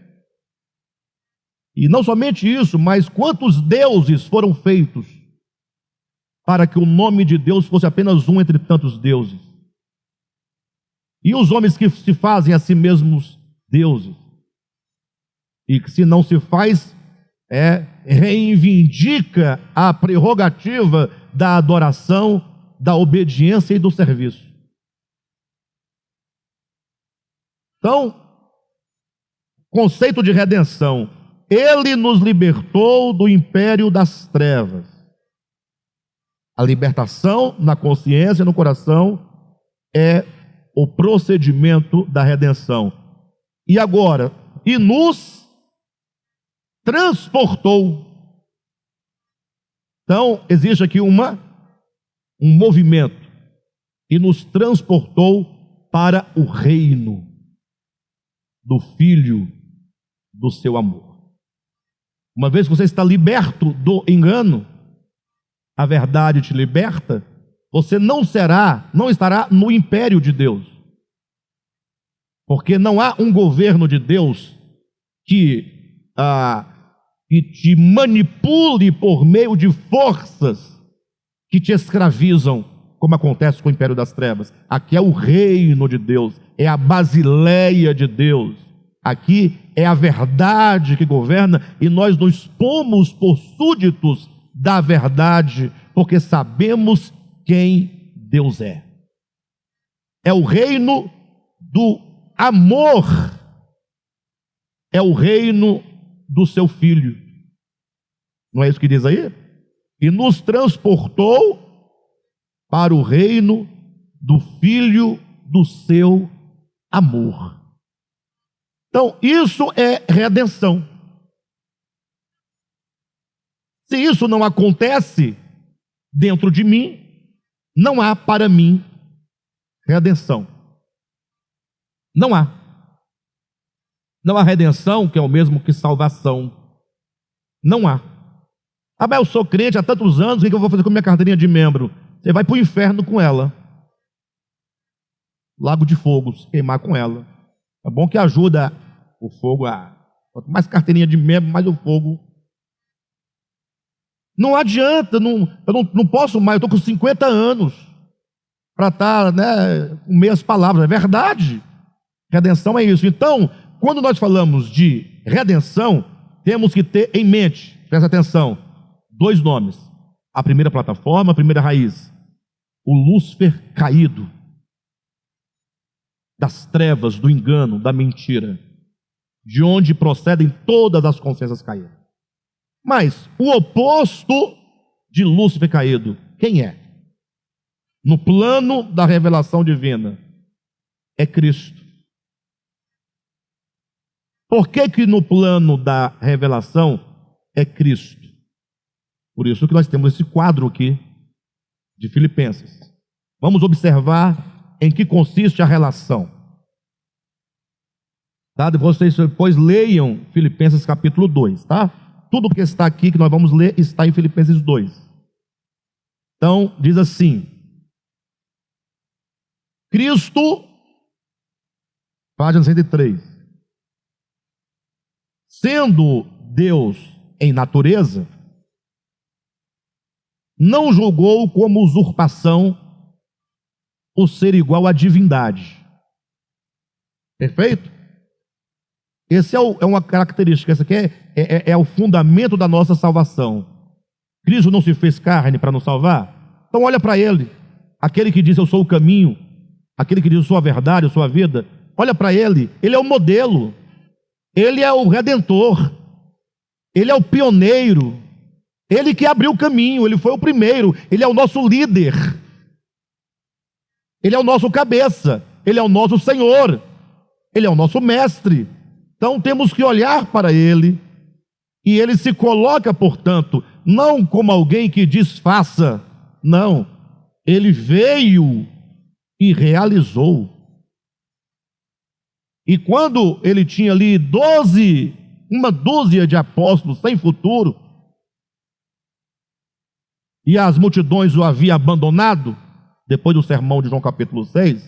Speaker 1: E não somente isso, mas quantos deuses foram feitos para que o nome de Deus fosse apenas um entre tantos deuses? E os homens que se fazem a si mesmos deuses, e que se não se faz, reivindica a prerrogativa da adoração, da obediência e do serviço. Então, conceito de redenção: Ele nos libertou do império das trevas. A libertação na consciência e no coração é o procedimento da redenção. E agora, e nos transportou. Então, existe aqui um movimento, e nos transportou para o reino do Filho do seu amor. Uma vez que você está liberto do engano, a verdade te liberta, você não estará no império de Deus, porque não há um governo de Deus que te manipule por meio de forças que te escravizam, como acontece com o império das trevas. Aqui é o reino de Deus, é a basileia de Deus. Aqui é a verdade que governa, e nós nos pomos por súditos da verdade, porque sabemos quem Deus é. É o reino do amor, é o reino do seu Filho. Não é isso que diz aí? E nos transportou para o reino do Filho do seu amor. Então, isso é redenção. Se isso não acontece dentro de mim, não há para mim redenção. Não há. Não há redenção, que é o mesmo que salvação. Não há. Ah, mas eu sou crente há tantos anos, o que eu vou fazer com minha carteirinha de membro? Você vai para o inferno com ela. Lago de fogo, se queimar com ela. É bom que ajuda o fogo quanto mais carteirinha de membro, mais o fogo. Não adianta, eu não posso mais, eu estou com 50 anos para estar, com meias palavras. É verdade. Redenção é isso. Então, quando nós falamos de redenção, temos que ter em mente, presta atenção, 2 nomes. A primeira plataforma, a primeira raiz. O Lúcifer caído, das trevas, do engano, da mentira, de onde procedem todas as consciências caídas. Mas o oposto de Lúcifer caído, quem é? No plano da revelação divina, é Cristo. Por que no plano da revelação é Cristo? Por isso que nós temos esse quadro aqui de Filipenses. Vamos observar em que consiste a relação. Tá? Vocês depois leiam Filipenses capítulo 2, tá? tudo que está aqui, que nós vamos ler, está em Filipenses 2. Então, diz assim: Cristo, página 103, sendo Deus em natureza, não julgou como usurpação o ser igual à divindade. Perfeito? Esse é uma característica, esse aqui é o fundamento da nossa salvação. Cristo não se fez carne para nos salvar? Então olha para Ele, aquele que diz eu sou o caminho, aquele que diz eu sou a verdade, eu sou a vida. Olha para Ele, Ele é o modelo, Ele é o Redentor, Ele é o pioneiro, Ele que abriu o caminho, Ele foi o primeiro, Ele é o nosso líder, Ele é o nosso cabeça, Ele é o nosso Senhor, Ele é o nosso mestre. Então temos que olhar para Ele, e Ele se coloca, portanto, não como alguém que desfaça, não, Ele veio e realizou. E quando Ele tinha ali uma dúzia de apóstolos sem futuro, e as multidões o haviam abandonado, depois do sermão de João capítulo 6,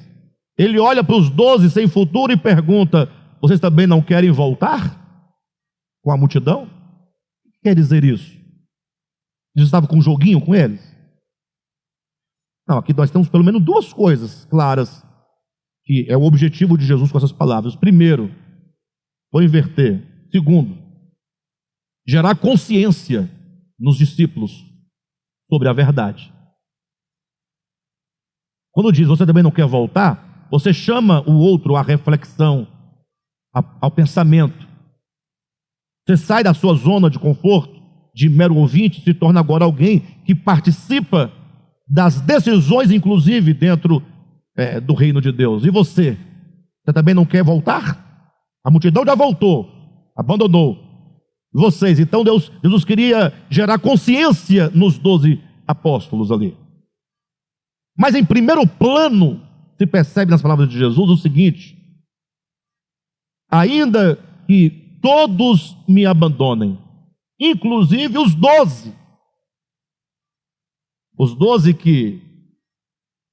Speaker 1: Ele olha para os 12 sem futuro e pergunta: vocês também não querem voltar com a multidão? O que quer dizer isso? Jesus estava com um joguinho com eles? Não, aqui nós temos pelo menos duas coisas claras, que é o objetivo de Jesus com essas palavras. Primeiro, vou inverter. Segundo, gerar consciência nos discípulos sobre a verdade. Quando diz você também não quer voltar, você chama o outro à reflexão, ao pensamento. Você sai da sua zona de conforto, de mero ouvinte, se torna agora alguém que participa das decisões, inclusive dentro do reino de Deus. E você? Você também não quer voltar? A multidão já voltou, abandonou. E vocês? Então Jesus queria gerar consciência nos 12 apóstolos ali. Mas em primeiro plano, se percebe nas palavras de Jesus o seguinte: ainda que todos me abandonem, inclusive os 12. Os 12 que,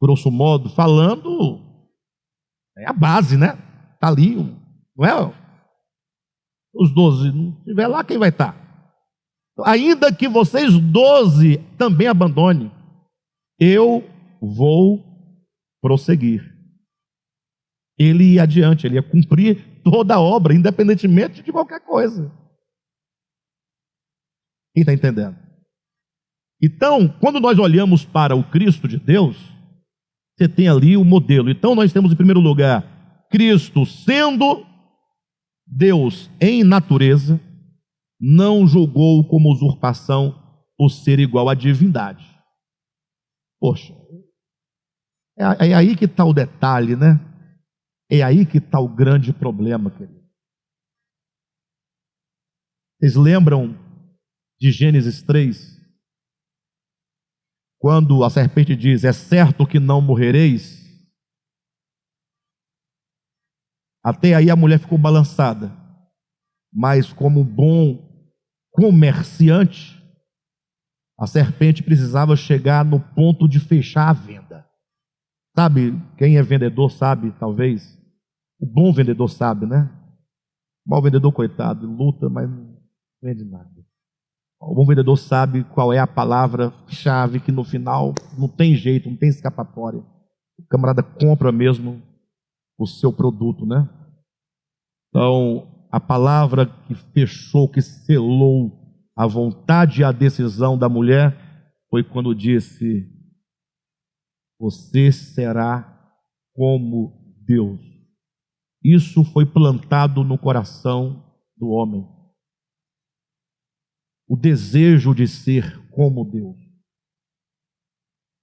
Speaker 1: grosso modo falando, é a base, né? Está ali, não é? Os 12, não estiver lá, quem vai estar? Ainda que vocês 12 também abandonem, eu vou prosseguir. Ele ia adiante, ele ia cumprir toda a obra, independentemente de qualquer coisa. Quem está entendendo? Então, quando nós olhamos para o Cristo de Deus, você tem ali o modelo. Então nós temos em primeiro lugar, Cristo sendo Deus em natureza, não julgou como usurpação o ser igual à divindade. Poxa, é aí que está o detalhe, né? É aí que está o grande problema, querido. Vocês lembram de Gênesis 3? Quando a serpente diz, é certo que não morrereis? Até aí a mulher ficou balançada. Mas como bom comerciante, a serpente precisava chegar no ponto de fechar a venda. Sabe, quem é vendedor sabe, talvez. O bom vendedor sabe, né? O mau vendedor, coitado, luta, mas não vende nada. O bom vendedor sabe qual é a palavra-chave que no final não tem jeito, não tem escapatória. O camarada compra mesmo o seu produto, né? Então, a palavra que fechou, que selou a vontade e a decisão da mulher foi quando disse: você será como Deus. Isso foi plantado no coração do homem. O desejo de ser como Deus.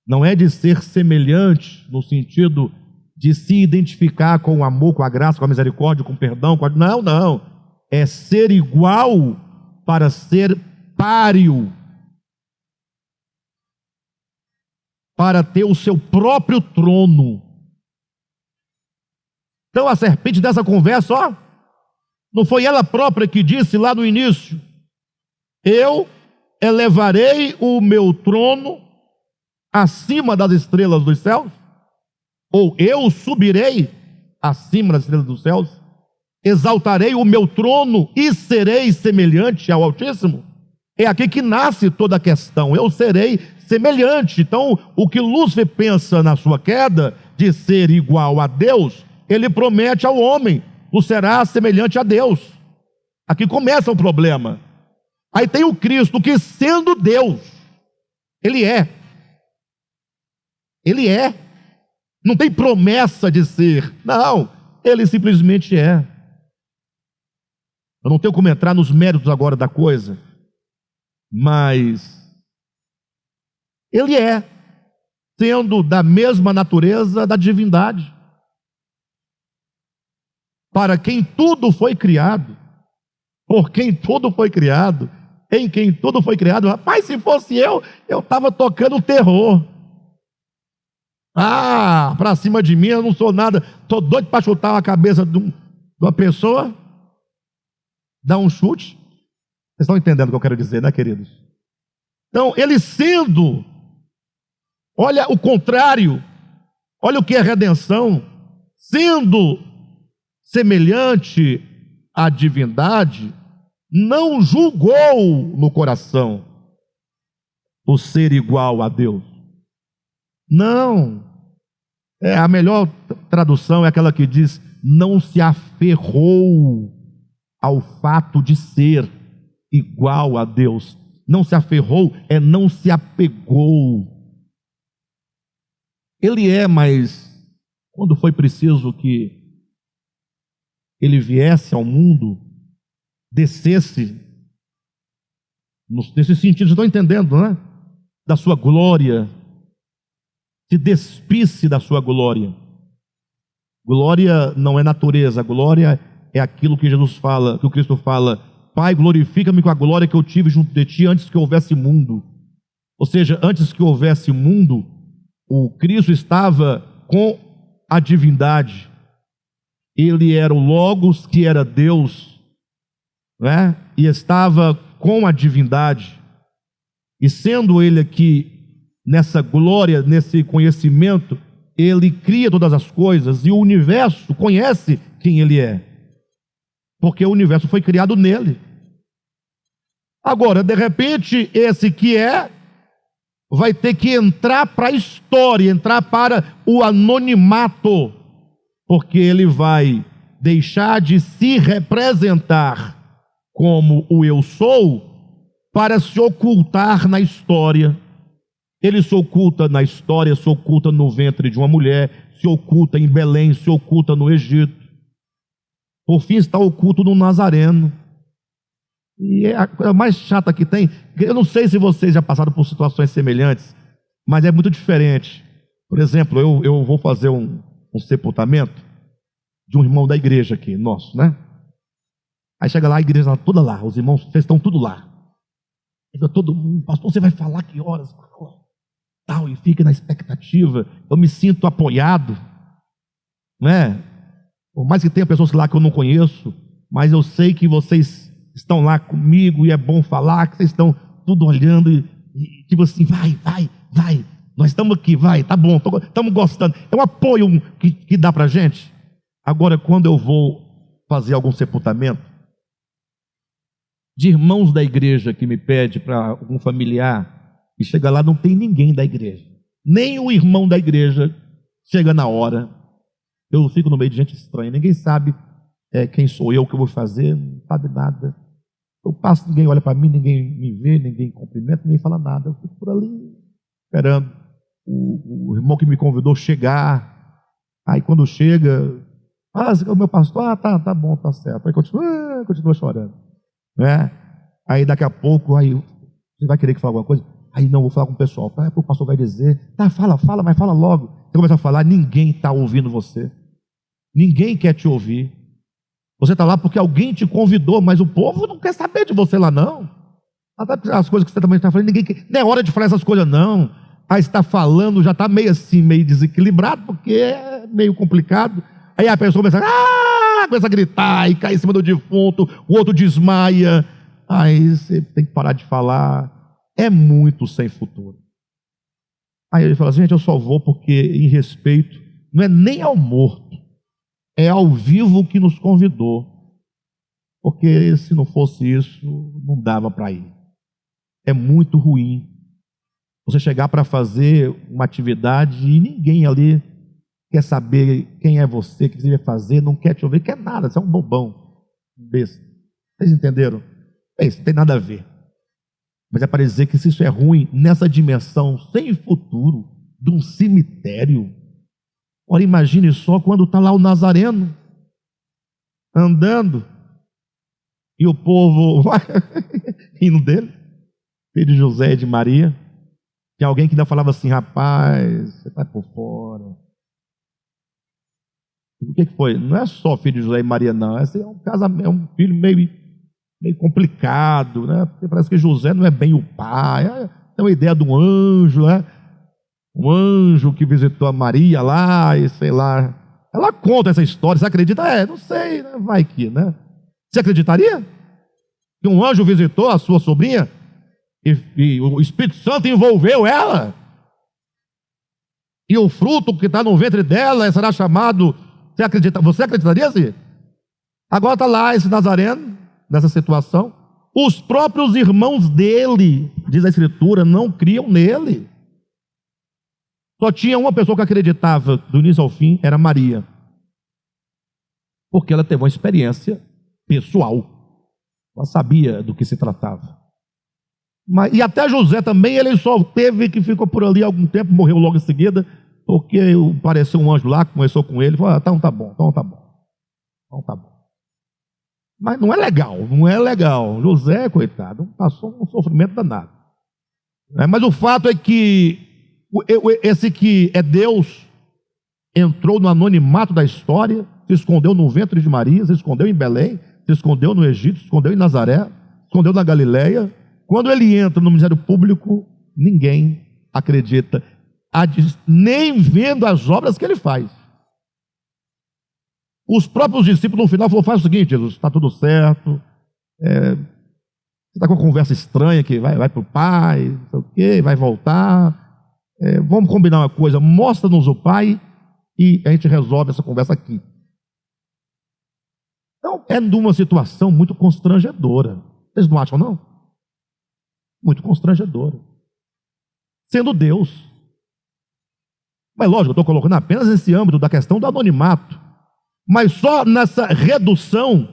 Speaker 1: Não é de ser semelhante no sentido de se identificar com o amor, com a graça, com a misericórdia, com o perdão. Não, não. É ser igual para ser páreo. Para ter o seu próprio trono. Então a serpente dessa conversa, não foi ela própria que disse lá no início: Eu elevarei o meu trono acima das estrelas dos céus? Ou eu subirei acima das estrelas dos céus? Exaltarei o meu trono e serei semelhante ao Altíssimo? É aqui que nasce toda a questão. Eu serei semelhante. Então, o que Lúcifer pensa na sua queda, de ser igual a Deus, ele promete ao homem: tu serás semelhante a Deus. Aqui começa o problema. Aí tem o Cristo, que sendo Deus, ele é. Ele é. Não tem promessa de ser. Não, ele simplesmente é. Eu não tenho como entrar nos méritos agora da coisa, mas ele é, sendo da mesma natureza da divindade, para quem tudo foi criado, por quem tudo foi criado, em quem tudo foi criado. Rapaz, se fosse eu estava tocando terror. Para cima de mim eu não sou nada, estou doido para chutar a cabeça de uma pessoa, dar um chute. Vocês estão entendendo o que eu quero dizer, né, queridos? Então, ele sendo, olha o contrário, olha o que é redenção, sendo semelhante à divindade, não julgou no coração o ser igual a Deus. Não, a melhor tradução é aquela que diz: não se aferrou ao fato de ser igual a Deus. Não se aferrou, não se apegou. Ele é, mas quando foi preciso que ele viesse ao mundo, descesse, nesse sentido, vocês estão entendendo, né? Da sua glória, se despisse da sua glória. Glória não é natureza, glória é aquilo que Jesus fala, que o Cristo fala: Pai, glorifica-me com a glória que eu tive junto de ti antes que houvesse mundo. Ou seja, antes que houvesse mundo, o Cristo estava com a divindade. Ele era o Logos, que era Deus, né? E estava com a divindade. E sendo ele aqui nessa glória, nesse conhecimento, ele cria todas as coisas, e o universo conhece quem ele é, porque o universo foi criado nele. Agora, de repente, esse que vai ter que entrar para a história, entrar para o anonimato, porque ele vai deixar de se representar como o eu sou, para se ocultar na história. Ele se oculta na história, se oculta no ventre de uma mulher, se oculta em Belém, se oculta no Egito. Por fim, está oculto no Nazareno. E é a coisa mais chata que tem. Eu não sei se vocês já passaram por situações semelhantes, mas é muito diferente. Por exemplo, eu vou fazer um sepultamento de um irmão da igreja aqui, nosso, né? Aí chega lá, a igreja está toda lá, os irmãos, vocês estão tudo lá. Fica todo mundo: pastor, você vai falar que horas? Tal, e fica na expectativa. Eu me sinto apoiado, né? Por mais que tenha pessoas lá que eu não conheço, mas eu sei que vocês estão lá comigo, e é bom falar que vocês estão tudo olhando e tipo assim: vai, nós estamos aqui, vai, tá bom, estamos gostando. É um apoio que dá para a gente. Agora, quando eu vou fazer algum sepultamento de irmãos da igreja que me pede para algum familiar, e chega lá, não tem ninguém da igreja, nem o irmão da igreja chega na hora, eu fico no meio de gente estranha, ninguém sabe quem sou eu, o que eu vou fazer, não sabe nada. Eu passo, ninguém olha para mim, ninguém me vê, ninguém cumprimenta, ninguém fala nada. Eu fico por ali esperando o irmão que me convidou chegar. Aí quando chega: o meu pastor, tá bom, tá certo. Aí continua chorando, né? Aí daqui a pouco, aí você vai querer que fale alguma coisa? Aí não, vou falar com o pessoal. O pastor vai dizer: fala, mas fala logo. Você começa a falar, ninguém está ouvindo você, ninguém quer te ouvir. Você está lá porque alguém te convidou, mas o povo não quer saber de você lá, não. As coisas que você também está falando, ninguém quer, não é hora de falar essas coisas, não. Aí está falando, já está meio assim, meio desequilibrado, porque é meio complicado. Aí a pessoa começa a gritar e cai em cima do defunto, o outro desmaia. Aí você tem que parar de falar. É muito sem futuro. Aí ele fala, gente, eu só vou porque em respeito, não é nem ao morto, é ao vivo que nos convidou. Porque se não fosse isso, não dava para ir. É muito ruim você chegar para fazer uma atividade e ninguém ali quer saber quem é você, o que você vai fazer, não quer te ouvir, quer nada, você é um bobão, um besta. Vocês entenderam? Isso não tem nada a ver. Mas é para dizer que se isso é ruim, nessa dimensão sem futuro, de um cemitério, ora, imagine só quando está lá o Nazareno, andando, e o povo vai rindo dele, filho de José e de Maria. Tinha alguém que ainda falava assim, rapaz, você está por fora. O que foi? Não é só filho de José e Maria, não. Esse é um casamento, é um filho meio complicado, né? Porque parece que José não é bem o pai. Tem uma ideia de um anjo, né? Um anjo que visitou a Maria lá e sei lá. Ela conta essa história. Você acredita? Não sei, né? Vai que, né? Você acreditaria que um anjo visitou a sua sobrinha e o Espírito Santo envolveu ela? E o fruto que está no ventre dela será chamado... Você acreditaria assim? Agora está lá esse Nazareno, nessa situação. Os próprios irmãos dele, diz a Escritura, não criam nele. Só tinha uma pessoa que acreditava do início ao fim, era Maria. Porque ela teve uma experiência pessoal. Ela sabia do que se tratava. E até José também, ele só teve que ficou por ali algum tempo, morreu logo em seguida, porque apareceu um anjo lá, começou com ele, falou, então tá bom. Mas não é legal. José, coitado, passou um sofrimento danado. Mas o fato é que esse que é Deus entrou no anonimato da história, se escondeu no ventre de Maria, se escondeu em Belém, se escondeu no Egito, se escondeu em Nazaré, se escondeu na Galileia. Quando ele entra no ministério público, ninguém acredita, nem vendo as obras que ele faz. Os próprios discípulos no final falaram, faz o seguinte, Jesus, está tudo certo, você está com uma conversa estranha que vai para o Pai, não sei o quê, vai voltar, vamos combinar uma coisa, mostra-nos o Pai e a gente resolve essa conversa aqui. Então, é de uma situação muito constrangedora. Vocês não acham, não? Muito constrangedora. Sendo Deus. Mas lógico, eu estou colocando apenas esse âmbito da questão do anonimato. Mas só nessa redução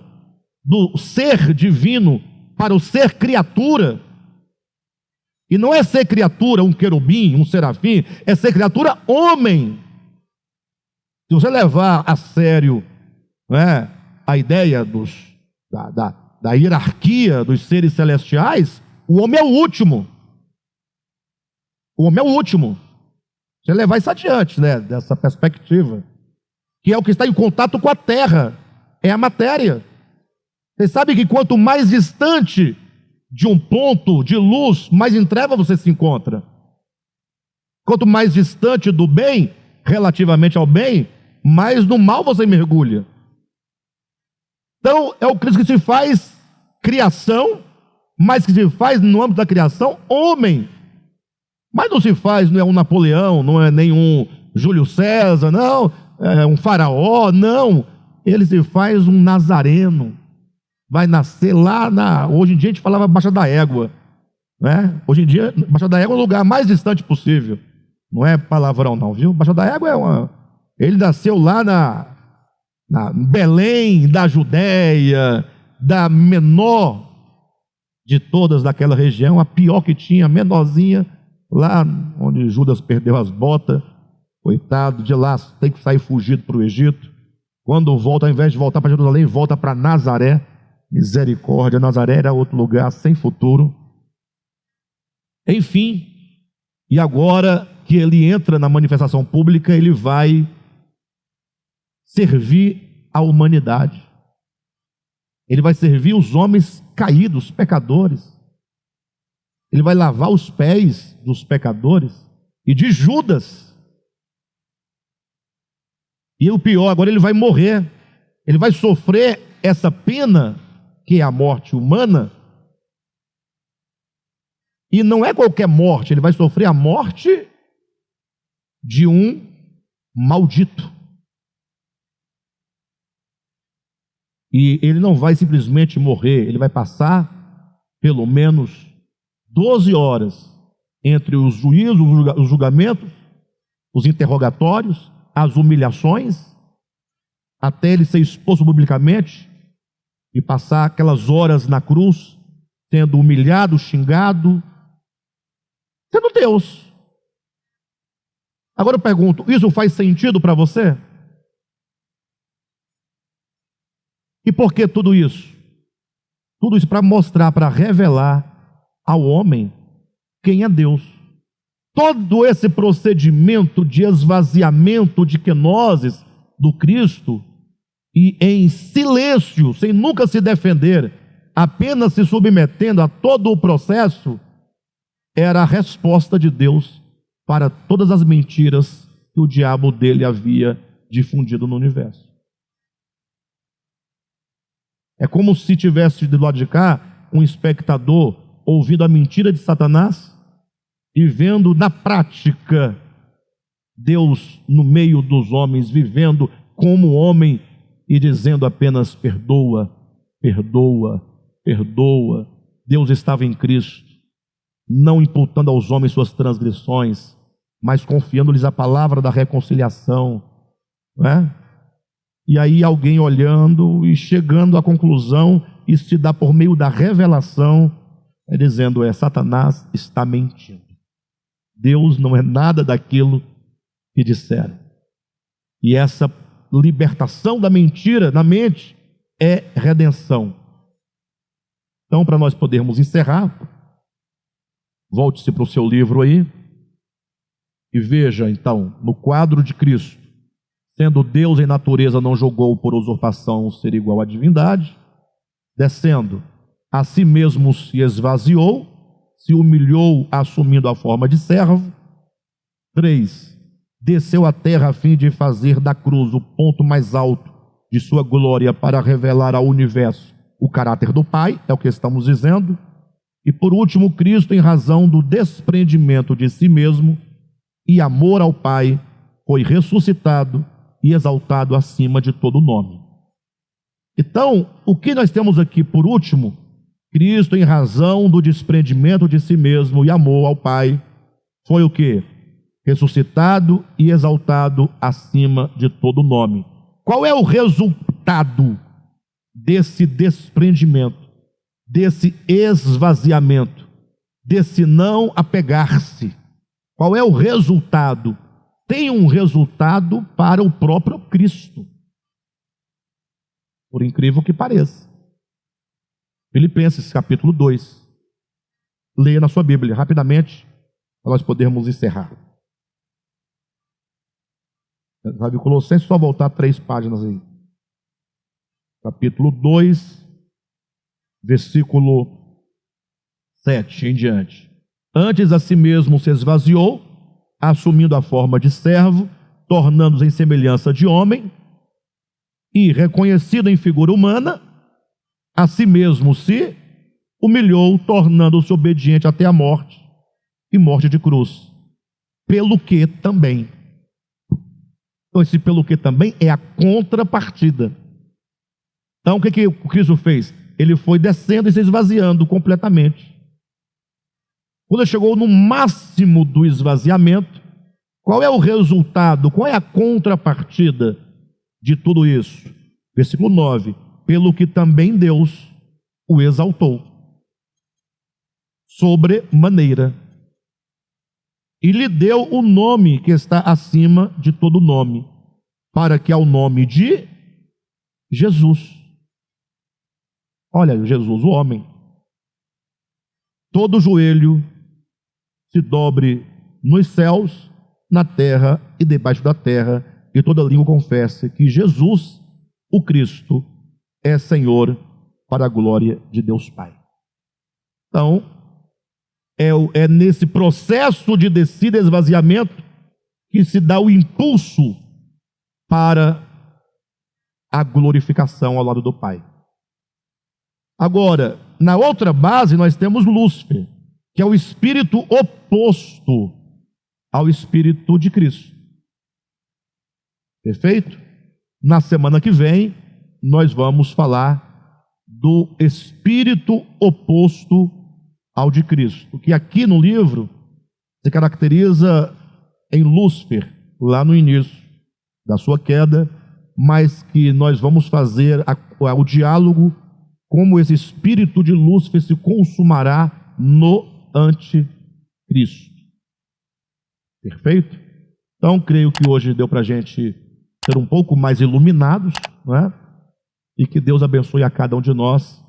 Speaker 1: do ser divino para o ser criatura. E não é ser criatura um querubim, um serafim, é ser criatura homem. Se você levar a sério, né, a ideia da hierarquia dos seres celestiais, o homem é o último. O homem é o último. Você levar isso adiante, né, dessa perspectiva, que é o que está em contato com a terra, é a matéria. Você sabe que quanto mais distante de um ponto de luz, mais em treva você se encontra. Quanto mais distante do bem, relativamente ao bem, mais no mal você mergulha. Então, é o Cristo que se faz criação, mas que se faz no âmbito da criação, homem. Mas não se faz, não é um Napoleão, não é nenhum Júlio César, não, é um faraó, não. Ele se faz um nazareno. Vai nascer lá hoje em dia a gente falava Baixa da Égua, né? Hoje em dia, Baixa da Égua é o lugar mais distante possível. Não é palavrão não, viu? Baixa da Égua ele nasceu lá na Belém, da Judéia, da menor de todas daquela região, a pior que tinha, a menorzinha, lá onde Judas perdeu as botas, coitado, de lá tem que sair fugido para o Egito. Quando volta, ao invés de voltar para Jerusalém, volta para Nazaré. Misericórdia, Nazaré era outro lugar sem futuro. Enfim, e agora que ele entra na manifestação pública, ele vai servir a humanidade. Ele vai servir os homens caídos, pecadores. Ele vai lavar os pés dos pecadores e de Judas. E o pior, agora ele vai morrer. Ele vai sofrer essa pena, que é a morte humana, E não é qualquer morte, ele vai sofrer a morte de um maldito. E ele não vai simplesmente morrer, ele vai passar pelo menos 12 horas entre os juízos, os julgamentos, os interrogatórios, as humilhações, até ele ser exposto publicamente e passar aquelas horas na cruz, sendo humilhado, xingado, sendo Deus. Agora eu pergunto, isso faz sentido para você? E por que tudo isso? Tudo isso para mostrar, para revelar ao homem quem é Deus. Todo esse procedimento de esvaziamento de quenoses do Cristo, e em silêncio, sem nunca se defender, apenas se submetendo a todo o processo, era a resposta de Deus para todas as mentiras que o diabo dele havia difundido no universo. É como se tivesse do lado de cá um espectador ouvindo a mentira de Satanás e vendo na prática Deus no meio dos homens, vivendo como homem e dizendo apenas perdoa, perdoa, perdoa. Deus estava em Cristo, não imputando aos homens suas transgressões, mas confiando-lhes a palavra da reconciliação, não é? E aí alguém olhando e chegando à conclusão, isso se dá por meio da revelação, dizendo, Satanás está mentindo. Deus não é nada daquilo que disseram. E essa libertação da mentira na mente é redenção. Então, para nós podermos encerrar, volte-se para o seu livro aí e veja então, no quadro de Cristo, sendo Deus em natureza, não julgou por usurpação ser igual à divindade, descendo, a si mesmo se esvaziou, se humilhou assumindo a forma de servo. 3. Desceu à terra a fim de fazer da cruz o ponto mais alto de sua glória para revelar ao universo o caráter do Pai, é o que estamos dizendo. E por último, Cristo, em razão do desprendimento de si mesmo e amor ao Pai, foi ressuscitado e exaltado acima de todo nome. Então, o que nós temos aqui por último? Cristo, em razão do desprendimento de si mesmo e amor ao Pai, foi o quê? Ressuscitado e exaltado acima de todo nome. Qual é o resultado desse desprendimento, desse esvaziamento, desse não apegar-se? Qual é o resultado? Tem um resultado para o próprio Cristo, por incrível que pareça. Filipenses capítulo 2. Leia na sua Bíblia, rapidamente, para nós podermos encerrar. Sabe, Colossenses, só voltar 3 páginas aí. Capítulo 2, versículo 7 em diante. Antes a si mesmo se esvaziou, assumindo a forma de servo, tornando-se em semelhança de homem, e reconhecido em figura humana, a si mesmo se humilhou, tornando-se obediente até a morte, e morte de cruz. Pelo que também. Então esse pelo que também é a contrapartida. Então o que o Cristo fez? Ele foi descendo e se esvaziando completamente. Quando ele chegou no máximo do esvaziamento, qual é o resultado? Qual é a contrapartida de tudo isso? Versículo 9. Pelo que também Deus o exaltou sobremaneira e lhe deu o nome que está acima de todo nome, para que ao nome de Jesus, olha, Jesus, o homem, todo joelho se dobre nos céus, na terra e debaixo da terra, e toda língua confesse que Jesus, o Cristo, é Senhor, para a glória de Deus Pai. Então, é nesse processo de descida e esvaziamento que se dá o impulso para a glorificação ao lado do Pai. Agora, na outra base, nós temos Lúcifer, que é o espírito oposto ao espírito de Cristo. Perfeito? Na semana que vem, nós vamos falar do espírito oposto ao de Cristo, que aqui no livro se caracteriza em Lúcifer, lá no início da sua queda, mas que nós vamos fazer o diálogo como esse espírito de Lúcifer se consumará no anticristo. Perfeito? Então, creio que hoje deu para a gente ser um pouco mais iluminados, não é? E que Deus abençoe a cada um de nós